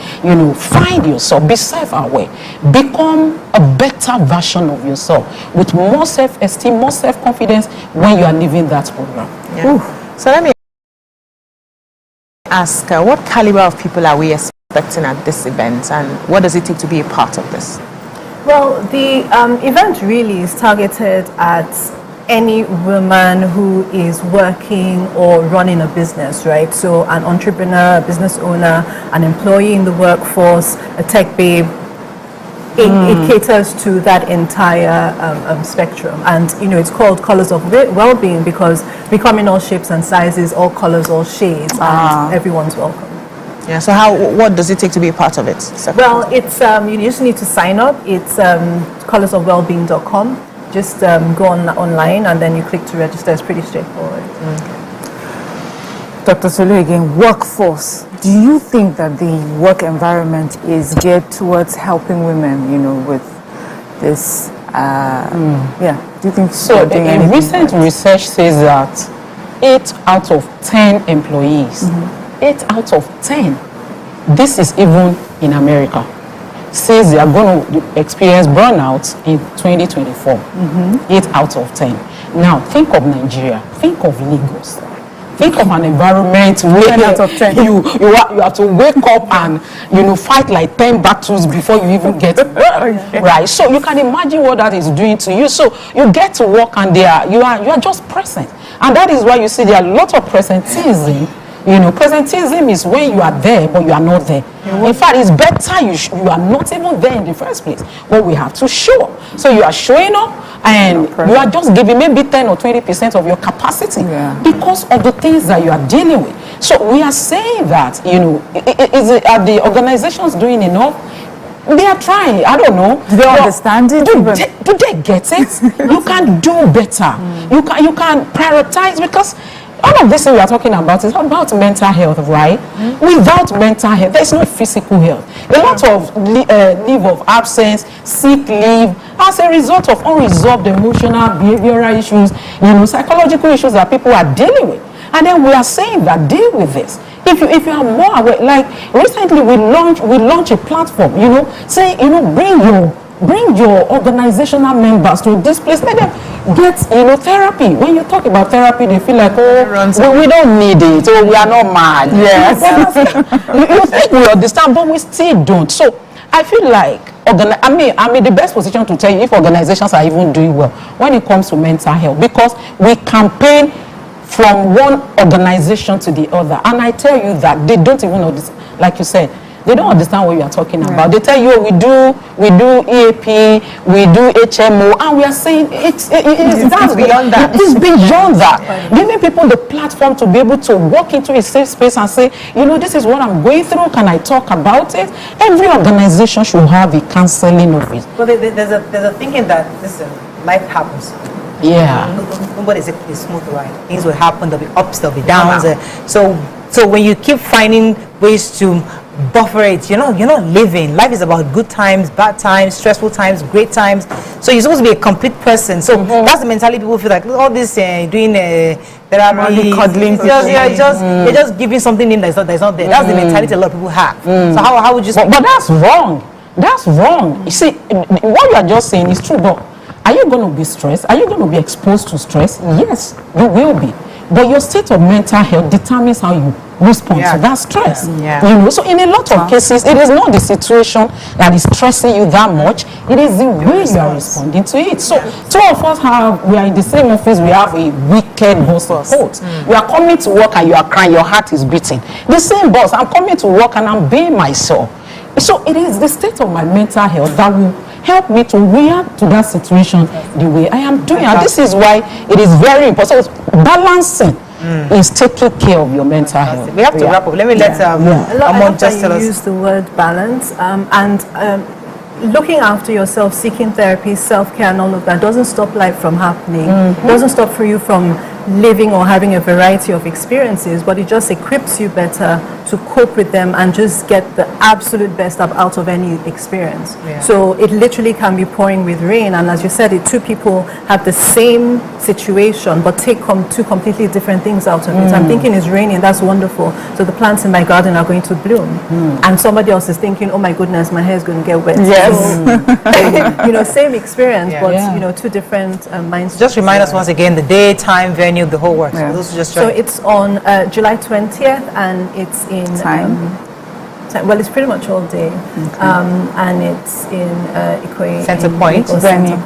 find yourself, be self-aware, become a better version of yourself with more self-esteem, more self-confidence when you are living that program. Yeah. So let me ask, what caliber of people are we expecting at this event, and what does it take to be a part of this? Well, the event really is targeted at any woman who is working or running a business, right? So an entrepreneur, a business owner, an employee in the workforce, a tech babe. It caters to that entire spectrum. And, it's called Colors of Well-Being because we come in all shapes and sizes, all colors, all shades, and everyone's welcome. Yeah, so what does it take to be a part of it? Well, it's you just need to sign up. It's colorsofwellbeing.com. Just go online and then you click to register. It's pretty straightforward. Dr. Tolu again, workforce. Do you think that the work environment is geared towards helping women, with this Yeah. Do you think so? A recent research says that 8 out of 10 employees, 8 out of 10, this is even in America, says they are going to experience burnout in 2024. 8 out of 10. Now, think of Nigeria. Think of Lagos. Think of an environment where 10 out of 10. you have to wake up and fight like 10 battles before you even get to work, right? So you can imagine what that is doing to you. So you get to work and you are just present, and that is why you see there are a lot of presentism. Presentism is when you are there but you are not there. In fact, it's better you are not even there in the first place. But we have to show up. So you are showing up and you are just giving maybe 10 or 20% of your capacity because of the things that you are dealing with. So we are saying that, are the organizations doing enough? They are trying. I don't know. Do they understand it? Do they get it? You can do better. You can prioritize, because all of this we are talking about is about mental health, right? Without mental health, there's no physical health. A lot of leave of absence, sick leave, as a result of unresolved emotional, behavioral issues, psychological issues that people are dealing with. And then we are saying that deal with this. If you are more aware, like recently we launched a platform, saying, bring your organizational members to this place. Let them get, therapy. When you talk about therapy, they feel like, we don't need it. Oh, we are not mad. Yes. You think we understand, but we still don't. So I feel like, I'm in the best position to tell you if organizations are even doing well when it comes to mental health, because we campaign from one organization to the other. And I tell you that they don't even know this. Like you said, they don't understand what you are talking about. They tell you we do EAP, we do HMO, and we are saying it's beyond that. It's beyond that. Giving people the platform to be able to walk into a safe space and say, this is what I'm going through. Can I talk about it? Every organization should have a counseling office. But there's a thinking that life happens. Yeah. Nobody's a smooth ride. Things will happen. There'll be ups, there'll be downs. So when you keep finding ways to buffer it, you're not living. Life is about good times, bad times, stressful times, great times. So you're supposed to be a complete person. So that's the mentality people feel like, all this doing therapy, cuddling, you're just giving something in that's not there. That's the mentality a lot of people have. So how would you say? But that's wrong. That's wrong. You see, what you are just saying is true, but are you going to be stressed? Are you going to be exposed to stress? Yes, you will be. But your state of mental health determines how you respond to that stress. So in a lot of cases, it is not the situation that is stressing you that much. It is the way you are responding to it. So two of us we are in the same office. We have a wicked boss of support. You are coming to work and you are crying. Your heart is beating. The same boss. I'm coming to work and I'm being myself. So it is the state of my mental health that will help me to react to that situation the way I am doing. And this is why it is very important. So balancing is taking care of your mental health. We have to wrap up. Let me let Amon just tell us. Use the word balance and looking after yourself, seeking therapy, self-care and all of that doesn't stop life from happening. Doesn't stop for you from living or having a variety of experiences, but it just equips you better to cope with them and just get the absolute best out of any experience. So it literally can be pouring with rain, and as you said, two people have the same situation but take two completely different things out of it. I'm thinking it's raining, that's wonderful, so the plants in my garden are going to bloom. And somebody else is thinking, oh my goodness, my hair is going to get wet. So, same experience, but two different mindsets. Just remind us once again the day, time, venue, the whole works. So it's on July 20th and it's in well, it's pretty much all day, and it's in Ikoyi Center Point. Center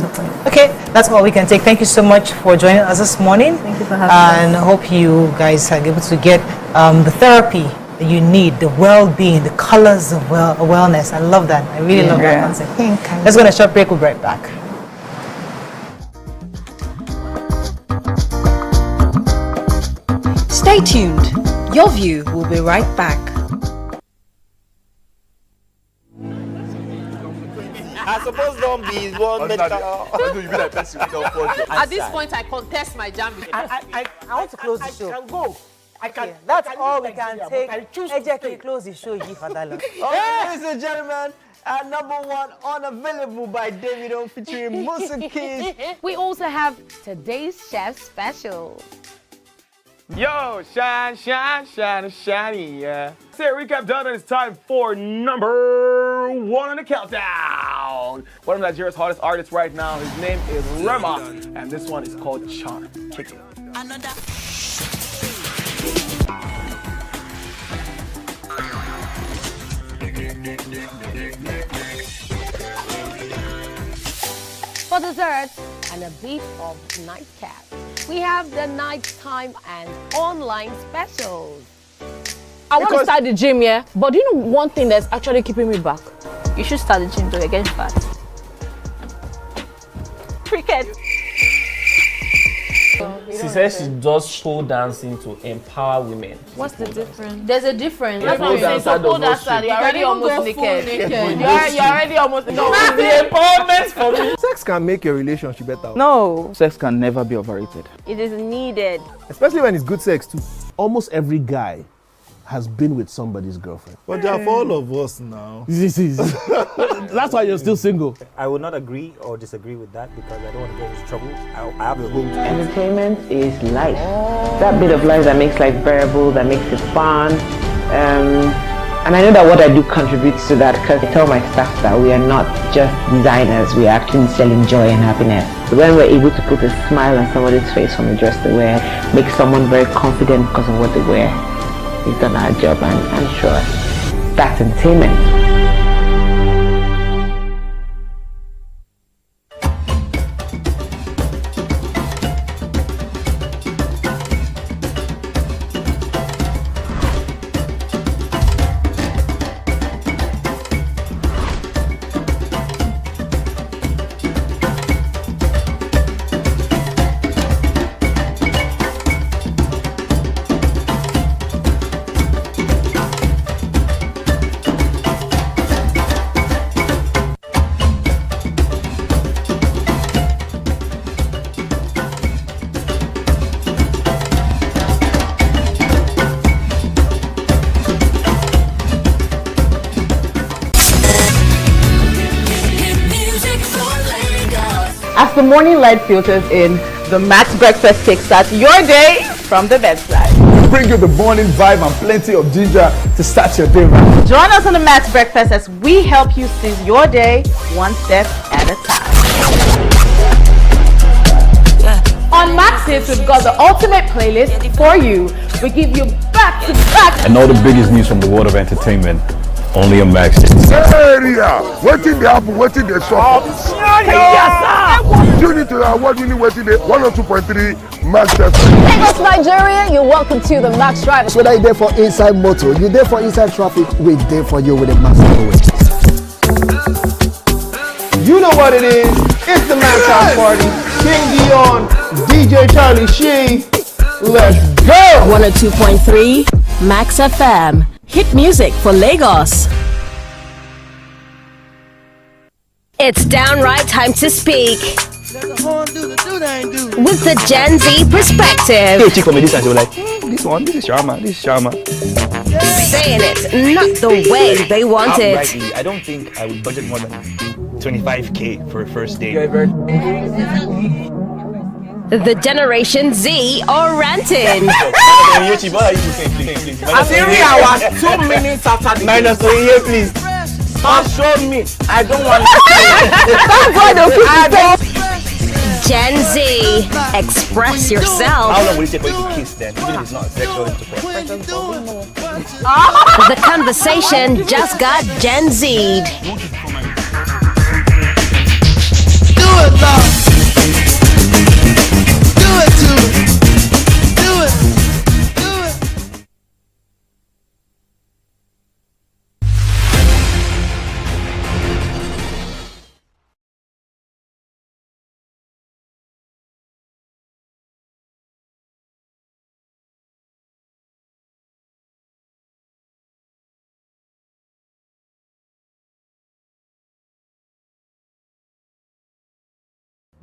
Point. Okay, that's all we can take. Thank you so much for joining us this morning. Thank you for having me. And hope you guys are able to get the therapy that you need, the well-being, the colors of wellness. I love that. I really love that concept. Let's go on a short break. We'll be right back. Stay tuned. Your View will be right back. I suppose don't be one metal. At this point, I contest my jam. I want to close the show. I can go. I can. That's all we can take. Ejeki, close the show. Ladies and gentlemen, At number 1, Unavailable by Davido featuring Musa Keys. We also have today's chef special. Yo, shiny, yeah. So recap done, and it's time for number 1 on the countdown. One of Nigeria's hottest artists right now, his name is Rema, and this one is called Charm. Kick it. For dessert and a bit of nightcap, we have the nighttime and online specials. I want to start the gym, yeah? But do you know one thing that's actually keeping me back? You should start the gym to get fat. Cricket. She says she does pole dancing to empower women. What's the difference? There's a difference. That's what I'm saying. So pole dancer, you're already almost naked. You're already almost naked. No, it's the empowerment for me. Sex can make your relationship better. No. Sex can never be overrated. It is needed. Especially when it's good sex too. Almost every guy has been with somebody's girlfriend. But they are for all of us now. That's why you're still single. I would not agree or disagree with that because I don't want to get into trouble. I have a home to Entertainment is life. That bit of life that makes life bearable, that makes it fun. And I know that what I do contributes to that because I tell my staff that we are not just designers, we are actually selling joy and happiness. When we're able to put a smile on somebody's face from the dress they wear, make someone very confident because of what they wear, we've done our job, and I'm sure that's entertainment. As the morning light filters in, the Max Breakfast kickstarts your day from the bedside. We bring you the morning vibe and plenty of ginger to start your day right. Join us on the Max Breakfast as we help you seize your day one step at a time. On Max Hits, we've got the ultimate playlist for you. We give you back-to-back. And all the biggest news from the world of entertainment, only on Max. Area, waiting the happen, waiting the shop. You need to award-winning waiting the 102.3 Max FM. Lagos, Nigeria, you're welcome to the Max Drive. Whether you're there for inside motor, you're there for inside traffic, we're there for you with a Max Drive. You know what it is. It's the Max House Party. King Dion, DJ Charlie Shee. Let's go. 102.3 Max FM. Hit music for Lagos. It's downright time to speak with the Gen Z perspective. Hey, chick on me this and they were like, this is Sharma, this is Sharma. Saying it not the way they want it. Rightly, I don't think I would budget more than 25K for a first date. The Generation Z are ranting. I'm 3 hours, 2 minutes after the minus 3 here, please. Show me. I don't want to. Gen Z, express yourself. How long will it take for you to kiss then? Even if it's not sexual intercourse. The conversation just got Gen Z'd. Do it, love. Do it to it. Do it.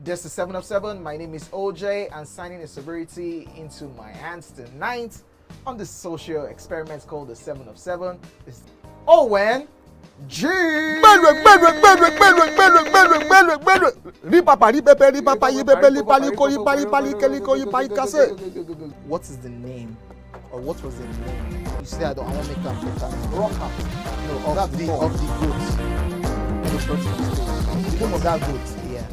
This is 7 of 7. My name is OJ, and signing a sobriety into my hands tonight on this social experiment called the 7 of 7 is Owen G. What is the name? Or what was the name? You say I want to make that rocker. No, of the goat. The name of that goat. Yeah.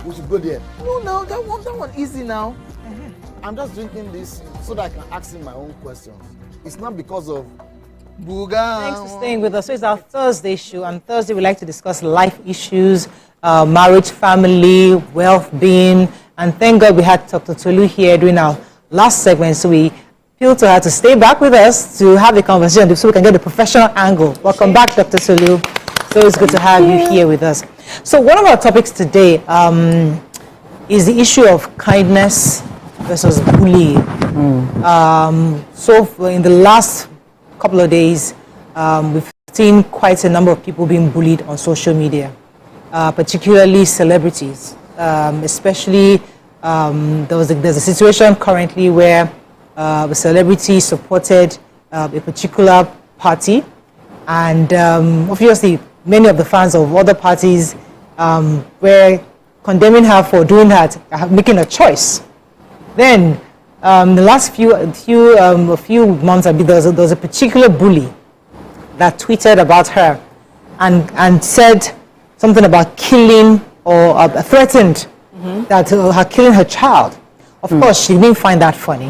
We should go there. No, that one easy now. I'm just drinking this so that I can ask him my own questions. It's not because of Booga. Thanks for staying with us. So it's our Thursday show. On Thursday, we like to discuss life issues, marriage, family, well-being. And thank God we had Dr. Tolu here during our last segment. So we appeal to her to stay back with us to have the conversation so we can get the professional angle. Welcome back, Dr. Tolu. It's always good to have you here with us. So one of our topics today is the issue of kindness versus bullying. So in the last couple of days, we've seen quite a number of people being bullied on social media, particularly celebrities. Especially, there's a situation currently where a celebrity supported a particular party, and obviously many of the fans of other parties were condemning her for doing that, making a choice. Then, the last few months, there was a particular bully that tweeted about her and said something about killing or threatened that her killing her child. Of course, she didn't find that funny.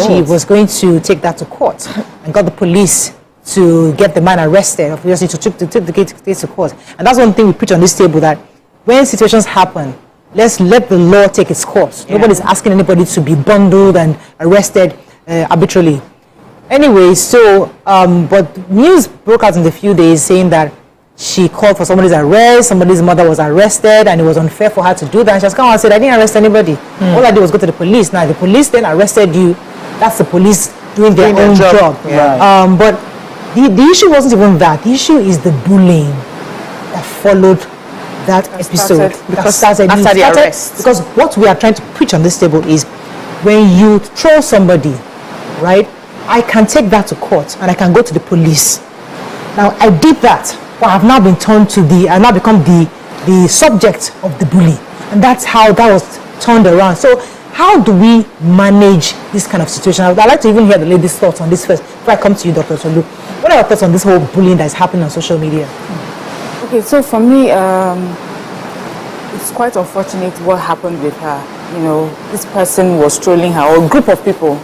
She was going to take that to court and got the police to get the man arrested, obviously to take the case to court. And that's one thing we preach on this table, that when situations happen, let's let the law take its course. Nobody's asking anybody to be bundled and arrested arbitrarily. Anyway, so, but news broke out in the few days saying that she called for somebody's arrest, somebody's mother was arrested, and it was unfair for her to do that. And she has come out and said, I didn't arrest anybody. All I did was go to the police. Now, the police then arrested you. That's the police doing their own job. Right. But the issue wasn't even that. The issue is the bullying that followed that episode. Because started after the arrest. Because what we are trying to preach on this table is when you troll somebody, right, I can take that to court and I can go to the police. Now, I did that, but I've now been I've now become the subject of the bully. And that's how that was turned around. So how do we manage this kind of situation? I'd like to even hear the ladies' thoughts on this first, before I come to you, Dr. Tolu. What are your thoughts on this whole bullying that is happening on social media? Okay, so for me, it's quite unfortunate what happened with her. You know, this person was trolling her, or a group of people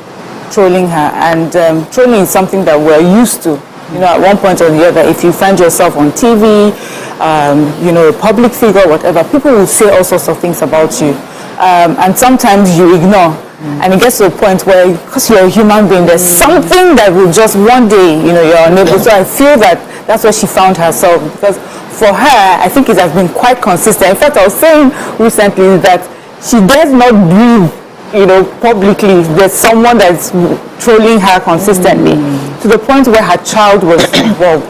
trolling her, and trolling is something that we're used to. You know, at one point or the other, if you find yourself on TV, you know, a public figure, whatever, people will say all sorts of things about you. And sometimes you ignore. And it gets to a point where, because you're a human being, there's something that will just one day, you know, you're unable. So I feel that that's where she found herself. Because for her, I think it has been quite consistent. In fact, I was saying recently that she does not breathe, you know, publicly. There's someone that's trolling her consistently to the point where her child was involved.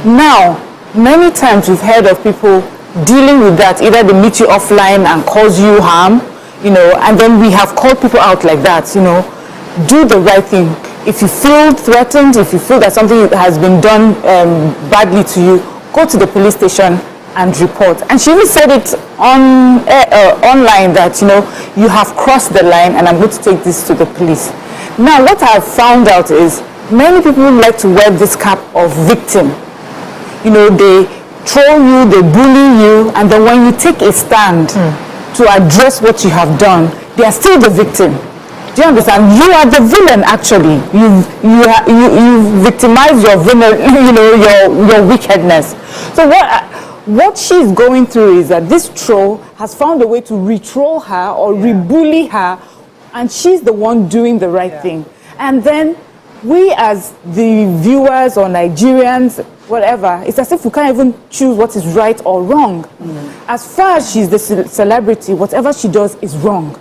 Now, many times we've heard of people dealing with that. Either they meet you offline and cause you harm, you know, and then we have called people out like that, you know. Do the right thing. If you feel threatened, if you feel that something has been done badly to you, go to the police station and report. And she even said it online that, you know, you have crossed the line and I'm going to take this to the police. Now, what I've found out is many people like to wear this cap of victim. You know, they troll you, they bully you, and then when you take a stand to address what you have done, they are still the victim. Do you understand? You are the villain, actually. You victimize your villain, you know, your wickedness. So what she's going through is that this troll has found a way to re-troll her or re-bully her, and she's the one doing the right thing. And then we as the viewers or Nigerians, whatever, it's as if we can't even choose what is right or wrong. As far as she's the celebrity, whatever she does is wrong.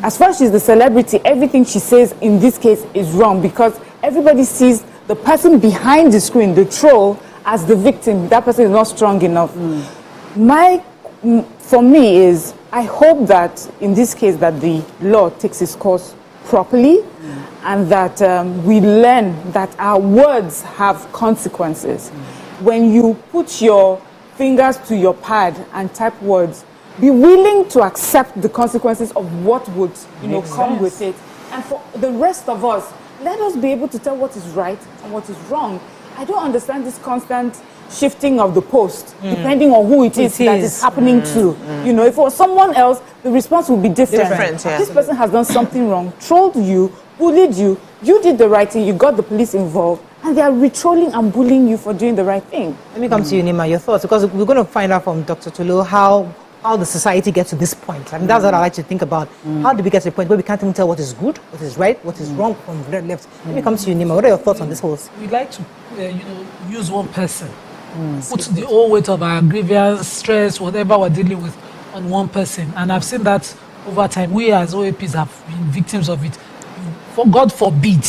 As far as she's the celebrity, everything she says in this case is wrong, because everybody sees the person behind the screen, the troll, as the victim. That person is not strong enough. For me is, I hope that in this case that the law takes its course properly, and that we learn that our words have consequences. When you put your fingers to your pad and type words, be willing to accept the consequences of what would come with it. And for the rest of us, let us be able to tell what is right and what is wrong. I don't understand this constant shifting of the post, depending on who it is that is happening to. You know, if it was someone else, the response would be different. This person has done something wrong, trolled you, bullied you, you did the right thing, you got the police involved, and they are re-trolling and bullying you for doing the right thing. Let me come to you, Nima, your thoughts, because we're going to find out from Dr. Tolu how the society gets to this point. I mean, that's what I like to think about. How do we get to the point where we can't even tell what is good, what is right, what is wrong from left? Let me come to you, Nima. What are your thoughts on this whole? We like to, use one person, put the whole weight of our grievance, stress, whatever we're dealing with, on one person. And I've seen that over time. We as OAPs have been victims of it. For God forbid,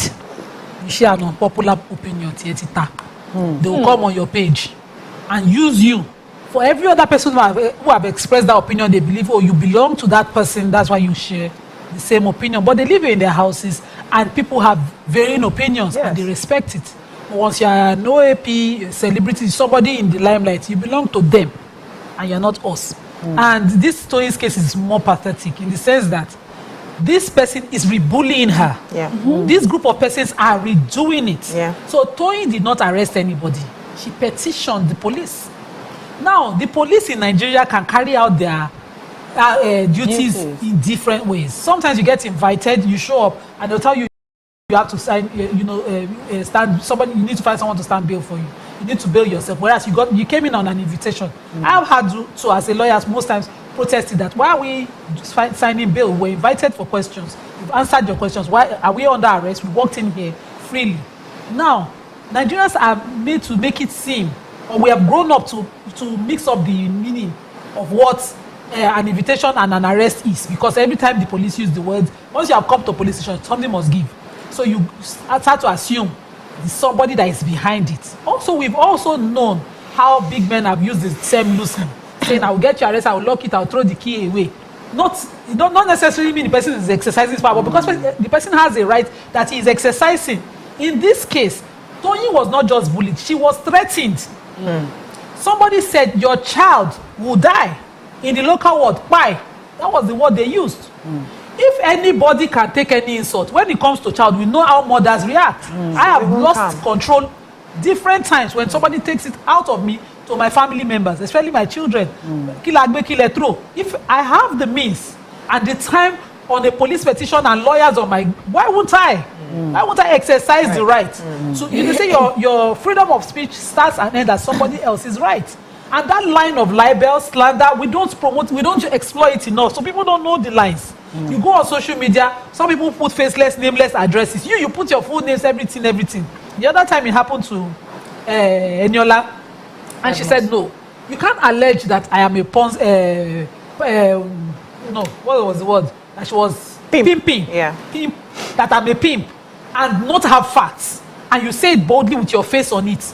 you share an unpopular opinion, they will come on your page and use you. For every other person who have expressed that opinion, they believe, oh, you belong to that person, that's why you share the same opinion. But they live in their houses, and people have varying opinions, and they respect it. Once you are an OAP, celebrity, somebody in the limelight, you belong to them, and you're not us. And this Toyin's case is more pathetic in the sense that this person is rebullying her. This group of persons are redoing it. So Toyin did not arrest anybody. She petitioned the police. Now, the police in Nigeria can carry out their duties in different ways. Sometimes you get invited, you show up, and they'll tell you you have to sign, stand. You need to find someone to stand bail for you. You need to bail yourself. Whereas you came in on an invitation. I've had to, as a lawyer, most times protested that why are we signing bail? We're invited for questions. We've answered your questions. Why are we under arrest? We walked in here freely. Now, Nigerians are made to make it seem, or we have grown up to mix up the meaning of what an invitation and an arrest is, because every time the police use the word, once you have come to a police station, something must give. So you start to assume there's somebody that is behind it. Also, we've also known how big men have used the same loosely, saying, I will get you arrested, I will lock it, I will throw the key away. Not necessarily mean the person is exercising his power, but because the person has a right that he is exercising. In this case, Toyin was not just bullied, she was threatened. Somebody said, your child will die in the local ward. Why? That was the word they used. If anybody can take any insult, when it comes to child, we know how mothers react. I have lost control different times when somebody takes it out of me to my family members, especially my children. If I have the means and the time on a police petition and lawyers on my, why won't I? Why won't I exercise the right? So you say your freedom of speech starts and ends at somebody else's right. And that line of libel, slander, we don't promote, we don't exploit it enough. So people don't know the lines. You go on social media, some people put faceless, nameless addresses. You put your full names, everything. The other time it happened to Eniola, and she said, no, you can't allege that I am a what was the word? That she was pimping. Pimp, that I'm a pimp, and not have facts. And you say it boldly with your face on it.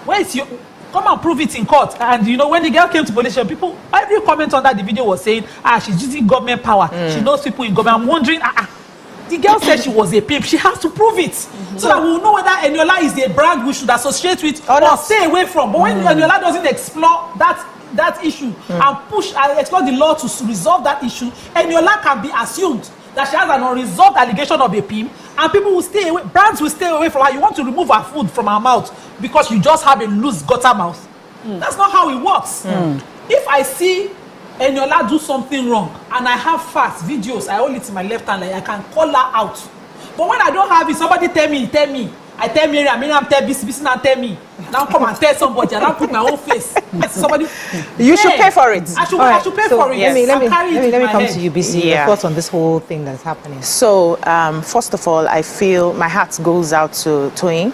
Where is your... Come and prove it in court. And when the girl came to police, people, every comment under the video was saying, she's using government power. She knows people in government. I'm wondering, the girl said she was a pimp. She has to prove it. So that we'll know whether Eniola is a brand we should associate with or stay away from. But when Eniola doesn't explore that issue and explore the law to resolve that issue, Eniola can be assumed that she has an unresolved allegation of a pimp, and people will stay away, brands will stay away from her. You want to remove her food from her mouth because you just have a loose gutter mouth. That's not how it works. If I see Eniola do something wrong and I have facts, videos, I hold it in my left hand, like I can call her out. But when I don't have it, somebody tell me. I tell Miriam tell BC now tell me. Now come and tell somebody, and I'll put my own face. Somebody, you should pay for it. I should pay for it. Let me come to you, BC. Your thoughts on this whole thing that's happening. So, first of all, I feel my heart goes out to Toyin.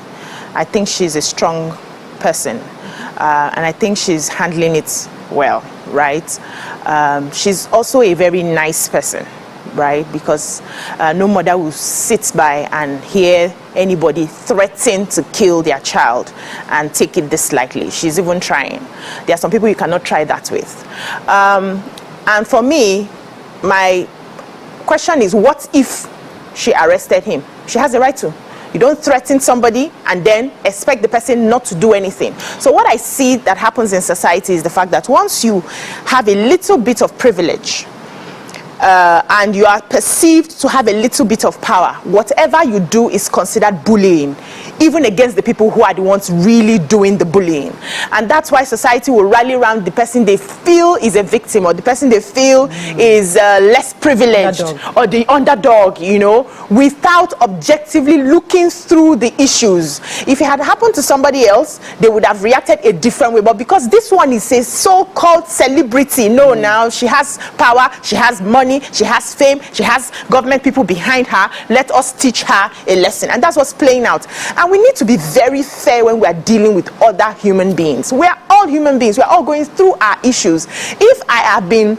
I think she's a strong person, and I think she's handling it well, right? She's also a very nice person, right? Because no mother will sit by and hear anybody threaten to kill their child and take it this lightly. She's even trying. There are some people you cannot try that with. And for me, my question is, what if she arrested him. She has the right to. You don't threaten somebody and then expect the person not to do anything. So what I see that happens in society is the fact that once you have a little bit of privilege, and you are perceived to have a little bit of power, whatever you do is considered bullying, even against the people who are the ones really doing the bullying. And that's why society will rally around the person they feel is a victim, or the person they feel is less privileged, or the underdog, you know, without objectively looking through the issues. If it had happened to somebody else, they would have reacted a different way. But because this one is a so-called celebrity, no, now she has power, she has money, she has fame, she has government people behind her, let us teach her a lesson. And that's what's playing out. And we need to be very fair when we are dealing with other human beings. We are all human beings. We are all going through our issues. If I have been,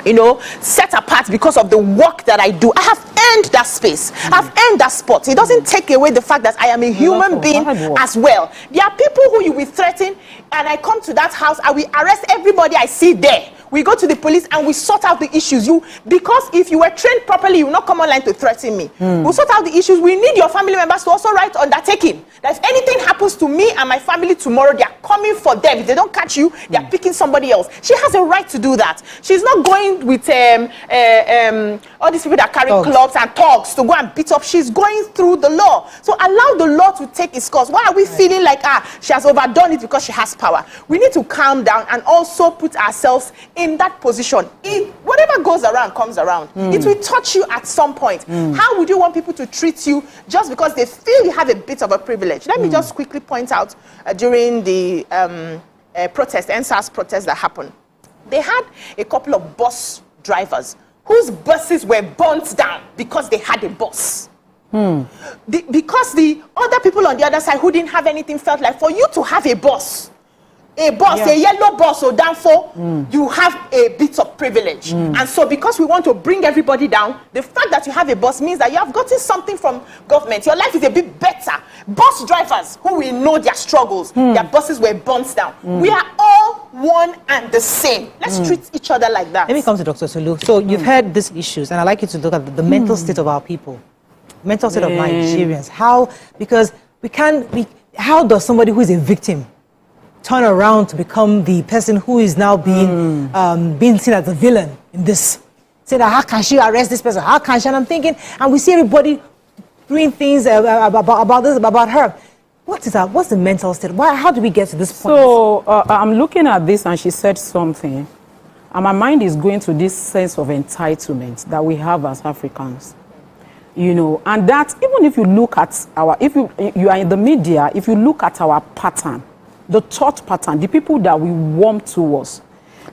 you know, set apart because of the work that I do, I have earned that space. I've earned that spot. It doesn't take away the fact that I am a human being as well. There are people who you will threaten, and I come to that house, I will arrest everybody I see there. We go to the police and we sort out the issues. Because if you were trained properly, you will not come online to threaten me. We'll sort out the issues. We need your family members to also write undertaking. That if anything happens to me and my family tomorrow, they are coming for them. If they don't catch you, they are picking somebody else. She has a right to do that. She's not going with all these people that carry clubs and thugs to go and beat up. She's going through the law. So allow the law to take its course. Why are we feeling like, she has overdone it because she has power? We need to calm down and also put ourselves in that position. Whatever goes around comes around. It will touch you at some point. How would you want people to treat you just because they feel you have a bit of a privilege? Let me just quickly point out during the protest, NSAS protest that happened, they had a couple of bus drivers whose buses were burnt down because they had a bus. Because the other people on the other side who didn't have anything felt like, for you to have a bus, a yellow bus or down for, you have a bit of privilege. And so because we want to bring everybody down, the fact that you have a bus means that you have gotten something from government. Your life is a bit better. Bus drivers who will know their struggles, their buses were burnt down. We are all one and the same. Let's treat each other like that. Let me come to Dr. Sulu. So you've heard these issues, and I'd like you to look at the mental state of our people, mental state of Nigerians. How does somebody who is a victim turn around to become the person who is now being seen as a villain in this? Say that, how can she arrest this person? How can she? And I'm thinking, and we see everybody doing things about her. What's the mental state? How do we get to this point? So I'm looking at this, and she said something, and my mind is going to this sense of entitlement that we have as Africans. You know, and that even if you look at if you are in the media, if you look at our pattern, the thought pattern, the people that we warm towards,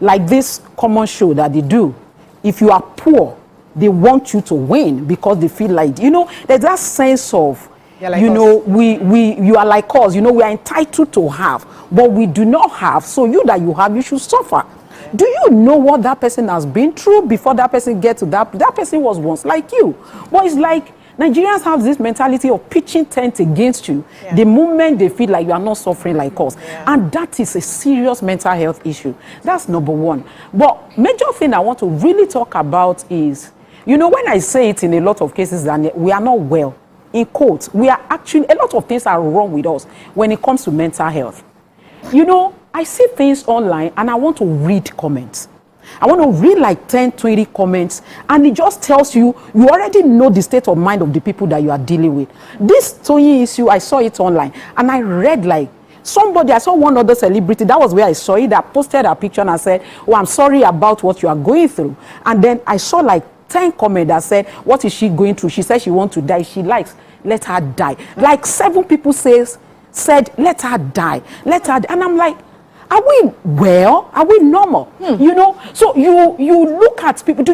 like this common show that they do, if you are poor, they want you to win because they feel like, you know, there's that sense of, like you know, you are like us, you know, we are entitled to have, but we do not have, so you have, you should suffer. Yeah. Do you know what that person has been through before that person gets to that person was once like you? But it's like, Nigerians have this mentality of pitching tent against you the moment they feel like you are not suffering like us. And that is a serious mental health issue. That's number one. But major thing I want to really talk about is, you know, when I say it in a lot of cases that we are not well, in quotes, we are actually, a lot of things are wrong with us when it comes to mental health. You know, I see things online and I want to read comments. I want to read like 10, 20 comments, and it just tells you, you already know the state of mind of the people that you are dealing with. This Tony issue, I saw it online, and I read like, I saw one other celebrity, that was where I saw it, that posted a picture and I said, oh, I'm sorry about what you are going through. And then I saw like 10 comments that said, what is she going through? She said she wants to die. She likes, let her die. Like 7 people said, let her die. Let her die. And I'm like, are we well? Are we normal? You know, so you look at people.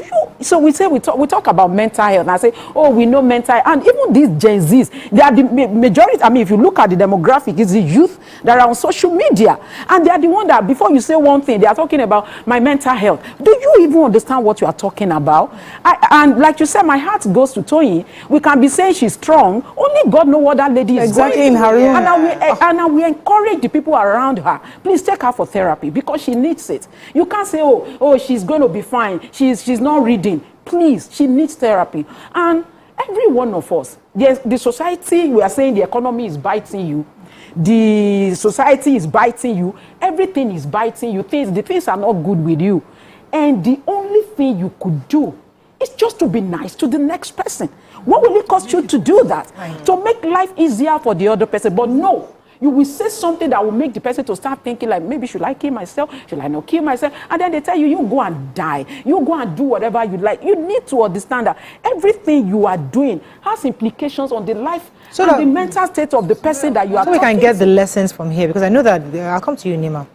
So we talk about mental health, and I say, oh, we know mental health. And even these Gen Zs, they are the majority. I mean, if you look at the demographic, it's the youth that are on social media, and they are the one that before you say one thing, they are talking about my mental health. Do you even understand what you are talking about? And like you said, my heart goes to Toyin. We can be saying she's strong. Only God knows what that lady is exactly in her room. And we encourage the people around her. Please take her for therapy because she needs it. You can't say, oh, she's going to be fine. She's not reading. Please, she needs therapy. And Every one of us. The society, we are saying the economy is biting you. The society is biting you. Everything is biting you. The things are not good with you. And the only thing you could do is just to be nice to the next person. What will it cost you to do that? To make life easier for the other person. But no, you will say something that will make the person to start thinking like, maybe should I kill myself? Should I not kill myself? And then they tell you, you go and die. You go and do whatever you like. You need to understand that everything you are doing has implications on the life and the mental state of the person that you are talking to. So we can get the lessons from here, because I know that, I'll come to you, Nima,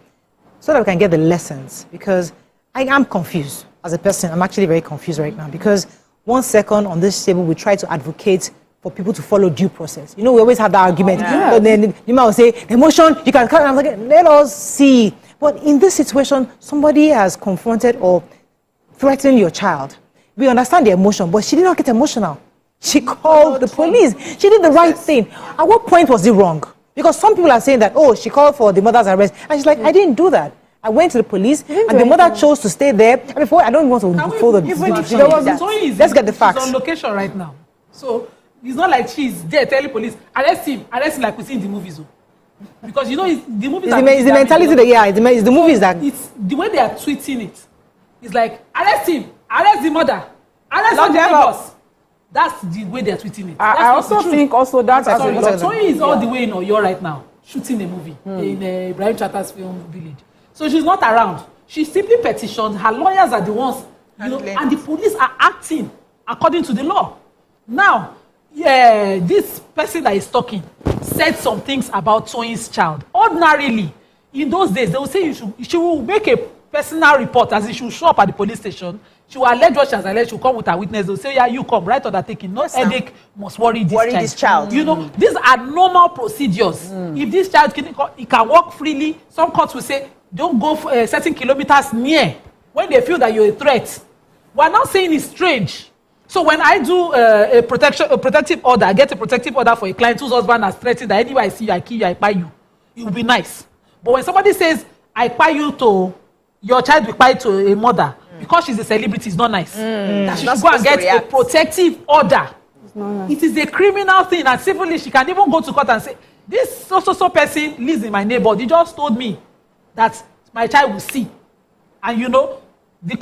so that we can get the lessons, because I am confused as a person. I'm actually very confused right now, because 1 second on this table we try to advocate for people to follow due process. You know, we always have that argument. But then Nima will say, the emotion, you can cut. I'm like, let us see. But in this situation, somebody has confronted or threatened your child. We understand the emotion, but she did not get emotional. She called the police. She did the right thing. At what point was it wrong? Because some people are saying that, oh, she called for the mother's arrest. And she's like, I didn't do that. I went to the police, and the mother chose to stay there. And before, I don't want to follow the... Let's get the facts. She's on location right now. So it's not like she's there telling police, arrest him like we see in the movies. Because you know, the movies it's the mentality that, it's the movies that... It's the way they are tweeting it. It's like, arrest him, arrest the mother, arrest the neighbors. That's the way they are tweeting it. I also think also that as a lot. Toyin is all the way in Oyo right now, shooting a movie in Ibrahim Chatter's film village. So she's not around. She simply petitioned. Her lawyers are the ones, you know, and the police are acting according to the law. Now, this person that is talking said some things about Toyin's child. Ordinarily, in those days, they will say she will make a personal report, as she will show up at the police station. She will allege what she has alleged. She will come with her witness. They will say, yeah, you come, right undertaking. No headache must worry this child. You know, these are normal procedures. If this child can walk freely, some courts will say, don't go for, certain kilometers near when they feel that you're a threat. We're not saying it's strange. So when I do a protective order, I get a protective order for a client whose husband has threatened that anywhere I see you, I kill you, I buy you. It will be nice. But when somebody says, I buy you to, your child will buy to a mother, because she's a celebrity, it's not nice. That she should go and get a protective order. Nice. It is a criminal thing, and civilly she can even go to court and say, this so person lives in my neighborhood. He just told me that my child will see. And you know, the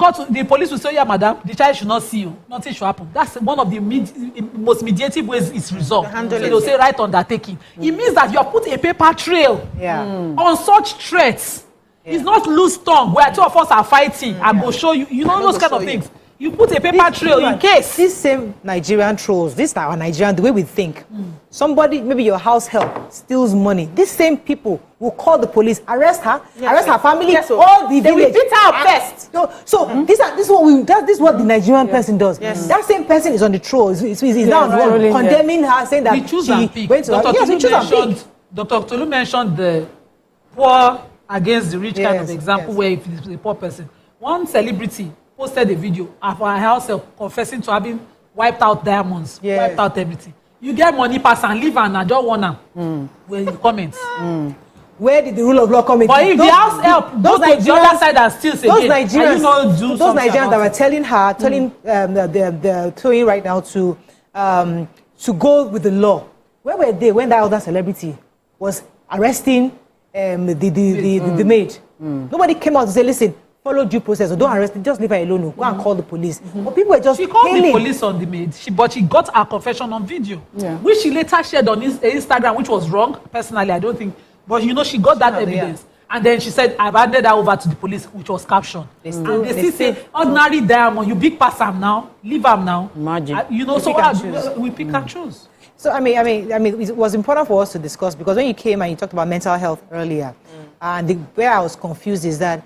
police will say, yeah, madam, the child should not see you. Nothing should happen. That's one of the most mediative ways it's resolved. So they'll say right undertaking. It means that you have put a paper trail on such threats. It's not loose tongue where two of us are fighting. I will show you, you know, those kind of things. You put a paper trail in case. These same Nigerian trolls, this is our Nigerian, the way we think. Somebody, maybe your house help, steals money. These same people will call the police, arrest her, arrest her family, all the village. They beat her up first. This is what the Nigerian person does. That same person is on the troll. He's now condemning her, saying that she went to her. Dr. Tolu mentioned the poor against the rich kind of example where if it's a poor person. One celebrity posted a video of her house help confessing to having wiped out diamonds, wiped out everything. You get money pass and leave and I just want them. When you comment. Where did the rule of law come in? But if the house help goes to the other side and steals again, those Nigerians that were telling her, the Toyin right now to go with the law. Where were they when that other celebrity was arresting the maid? Nobody came out to say, listen, follow due process, or don't arrest him, just leave her alone. Go and call the police. But people were just She called the police on the maid, but she got her confession on video, which she later shared on Instagram, which was wrong. Personally, I don't think. But you know, she got that evidence. And then she said, I've handed her over to the police, which was captioned. And they still say, ordinary diamond, you big pass them now, leave them now. Imagine. You know, we pick and choose. So I mean, it was important for us to discuss, because when you came and you talked about mental health earlier, and where I was confused is that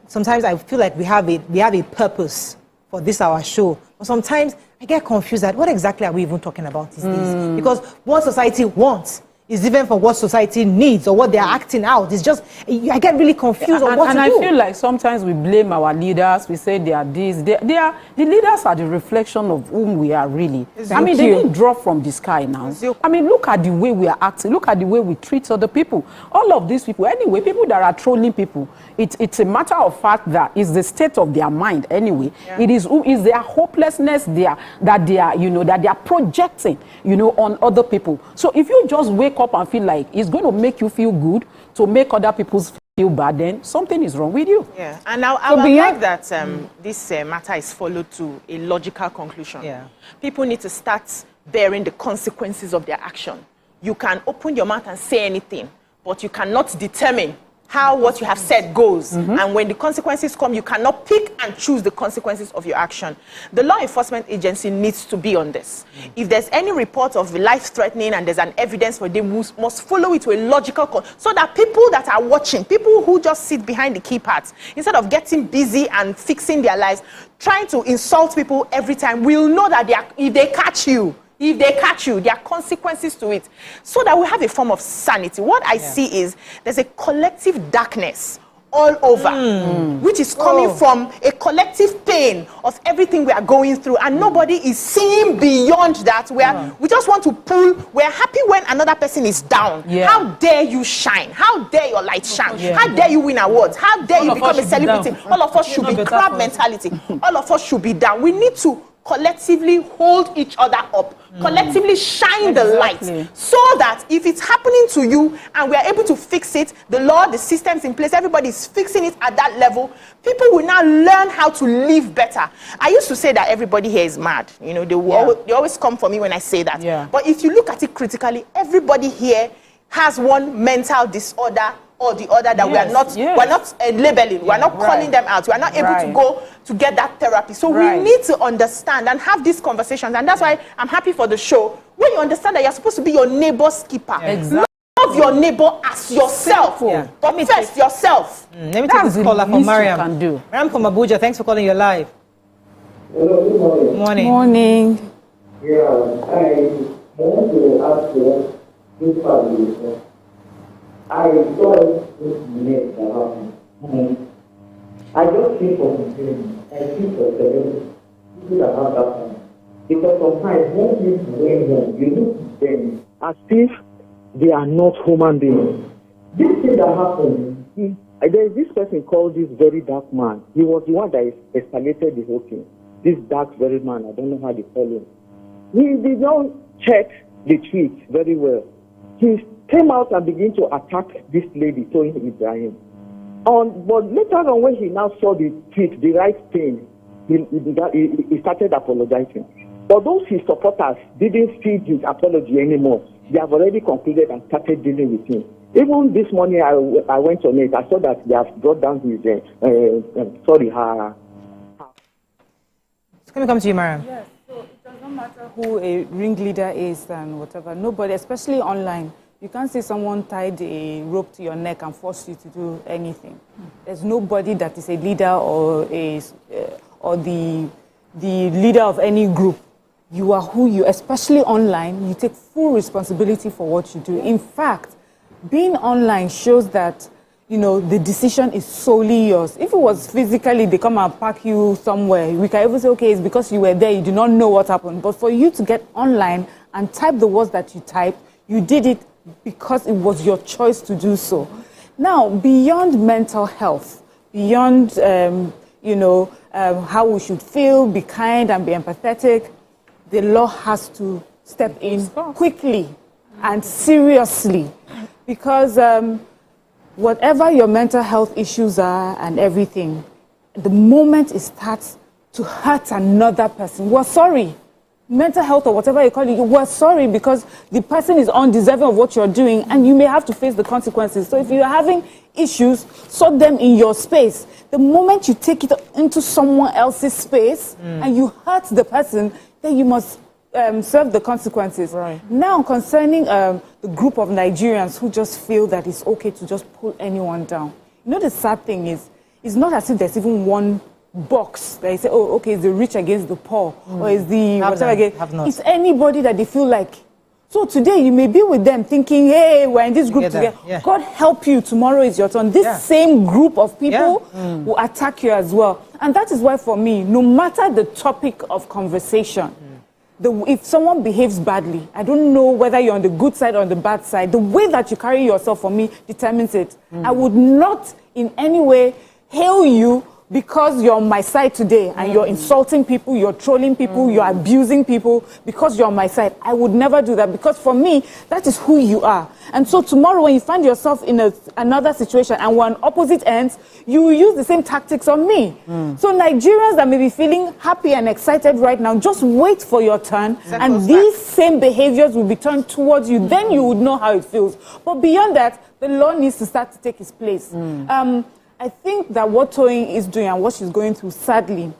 sometimes I feel like we have a purpose for this our show, but sometimes I get confused at what exactly are we even talking about these days? Because what society wants is different from what society needs or what they're acting out. It's just, I get really confused on what to do. And I feel like sometimes we blame our leaders. We say they are this. The leaders are the reflection of whom we are really. I mean, they didn't drop from the sky now. I mean, look at the way we are acting. Look at the way we treat other people. All of these people, anyway, people that are trolling people, it's a matter of fact that it's the state of their mind anyway. Yeah. It is their hopelessness that they are projecting, on other people. So if you just wake up and feel like it's going to make you feel good to make other people feel bad, then something is wrong with you. Yeah, and I would like that this matter is followed to a logical conclusion. Yeah. People need to start bearing the consequences of their action. You can open your mouth and say anything, but you cannot determine how what you have said goes. And when the consequences come, you cannot pick and choose the consequences of your action. The law enforcement agency needs to be on this. If there's any report of life-threatening and there's an evidence for them, must follow it to a logical so that people that are watching, people who just sit behind the keypads, instead of getting busy and fixing their lives, trying to insult people every time, will know that if they catch you, there are consequences to it. So that we have a form of sanity. What I see is there's a collective darkness all over, which is coming from a collective pain of everything we are going through. And nobody is seeing beyond that. We just want to pull. We're happy when another person is down. Yeah. How dare you shine? How dare your light shine? Yeah. How dare you win awards? How dare you become a celebrity? All of us should be crab mentality. All of us should be down. We need to collectively hold each other up, collectively shine the light, so that if it's happening to you and we are able to fix it, the law, the systems in place, everybody is fixing it at that level, people will now learn how to live better. I used to say that everybody here is mad. They always come for me when I say that. Yeah. But if you look at it critically, everybody here has one mental disorder or the other that we're not labeling, we're not calling them out, we're not able to go to get that therapy. So we need to understand and have these conversations, and that's why I'm happy for the show. When you understand that you're supposed to be your neighbor's keeper, love your neighbor as yourself, but first yourself. Let me take this caller from Mariam. Mariam from Abuja, thanks for calling your live. Hello, good morning. Morning. Yeah, I want to ask you this part. I saw this minute that happened. I just feel for him. I feel for the people that have that time. Because sometimes when people going home, you look at them as if they are not human beings. This thing that happened, there is this person called this very dark man. He was the one that escalated the whole thing. This dark very man, I don't know how they call him. He did not check the tweet very well. He came out and began to attack this lady, Toyin Ibrahim. But later on, when he now saw the tweet, the right thing, he started apologizing. But those his supporters didn't see his apology anymore. They have already concluded and started dealing with him. Even this morning, I went on it. I saw that they have brought down his, her. It's going to come to you, Mariam. Yes, so it doesn't matter who a ringleader is and whatever. Nobody, especially online. You can't see someone tied a rope to your neck and force you to do anything. There's nobody that is a leader or the leader of any group. You are who you, especially online, you take full responsibility for what you do. In fact, being online shows that, the decision is solely yours. If it was physically, they come and pack you somewhere, we can even say, okay, it's because you were there, you do not know what happened. But for you to get online and type the words that you typed, you did it because it was your choice to do so. Now, beyond mental health, beyond, how we should feel, be kind and be empathetic, the law has to step in quickly and seriously. Because whatever your mental health issues are and everything, the moment it starts to hurt another person, we're sorry. Mental health or whatever you call it, we're sorry because the person is undeserving of what you're doing and you may have to face the consequences. So if you're having issues, sort them in your space. The moment you take it into someone else's space and you hurt the person, then you must serve the consequences. Right. Now, concerning the group of Nigerians who just feel that it's okay to just pull anyone down. The sad thing is, it's not as if there's even one box that you say, is the rich against the poor, or is the whatever against. It's anybody that they feel like So today you may be with them thinking, hey, we're in this group together. Yeah. God help you, tomorrow is your turn. This same group of people will attack you as well. And that is why for me, no matter the topic of conversation, if someone behaves badly, I don't know whether you're on the good side or on the bad side, the way that you carry yourself for me determines it. I would not in any way hail you because you're on my side today and you're insulting people, you're trolling people, you're abusing people because you're on my side. I would never do that because for me, that is who you are. And so tomorrow when you find yourself in another situation and we're on opposite ends, you will use the same tactics on me. So Nigerians that may be feeling happy and excited right now, just wait for your turn and these same behaviors will be turned towards you. Then you would know how it feels. But beyond that, the law needs to start to take its place. I think that what Toyin is doing and what she's going through, sadly,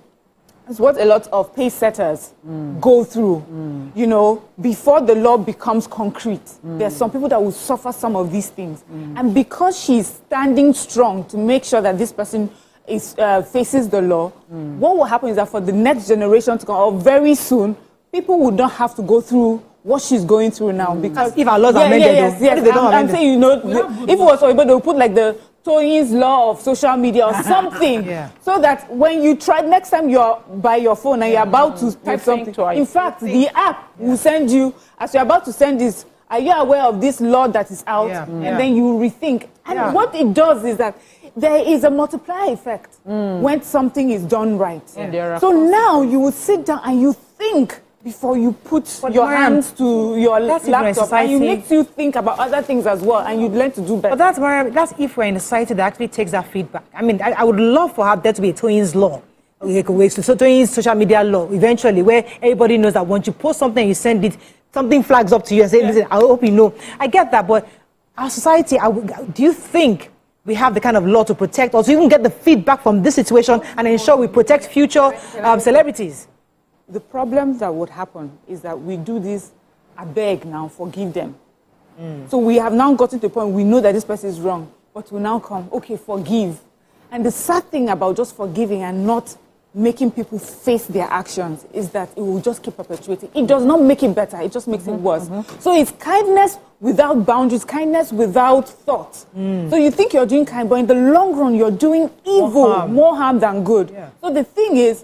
is what a lot of pace setters go through. You know, before the law becomes concrete, there's some people that will suffer some of these things. And because she's standing strong to make sure that this person is, faces the law, what will happen is that for the next generation to come, or very soon, people would not have to go through what she's going through now. Because if our laws are amended, yes, I'm saying, you know, if it was Oyibo, they would put like the Toyin's law of social media or something, so that when you try next time you're by your phone and you're about to type something, in fact, the app will send you, as you're about to send this, are you aware of this law that is out? And then you rethink. And what it does is that there is a multiplier effect when something is done right. So now you will sit down and you think before you put your hands to your laptop, and it makes you think about other things as well, and you learn to do better. But that's if we're in a society that actually takes that feedback. I mean, I would love for there to be a Toyin's law, so Toyin's social media law, eventually, where everybody knows that once you post something, you send it, something flags up to you and say, listen, I hope you know. I get that, but our society, do you think we have the kind of law to protect or to even get the feedback from this situation and ensure we protect future celebrities? The problem that would happen is that we do this, I beg now, forgive them. So we have now gotten to the point we know that this person is wrong, but we now come, okay, forgive. And the sad thing about just forgiving and not making people face their actions is that it will just keep perpetuating. It does not make it better, it just makes it worse. So it's kindness without boundaries, kindness without thought. So you think you're doing kind, but in the long run, you're doing evil, more harm than good. So the thing is,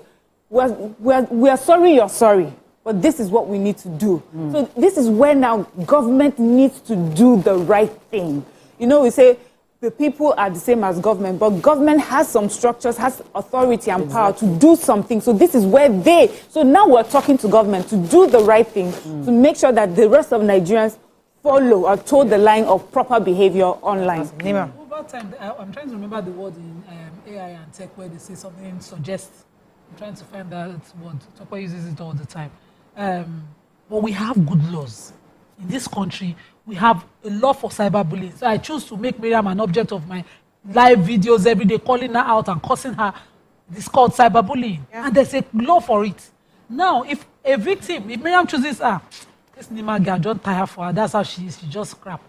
we are sorry you're sorry, but this is what we need to do. So this is where now government needs to do the right thing. You know, we say the people are the same as government, but government has some structures, has authority and power to do something. So this is where so now we're talking to government to do the right thing, to make sure that the rest of Nigerians follow or toe the line of proper behavior online. Over time, I'm trying to remember the word in AI and tech where they say something suggests. I'm trying to find that word. Topo uses it all the time. But we have good laws. In this country, we have a law for cyberbullying. So I choose to make Miriam an object of my live videos every day, calling her out and cursing her. It's called cyberbullying. And there's a law for it. Now, if a victim, if Miriam chooses, this Nima girl, don't tire for her, that's how she is, she just crap,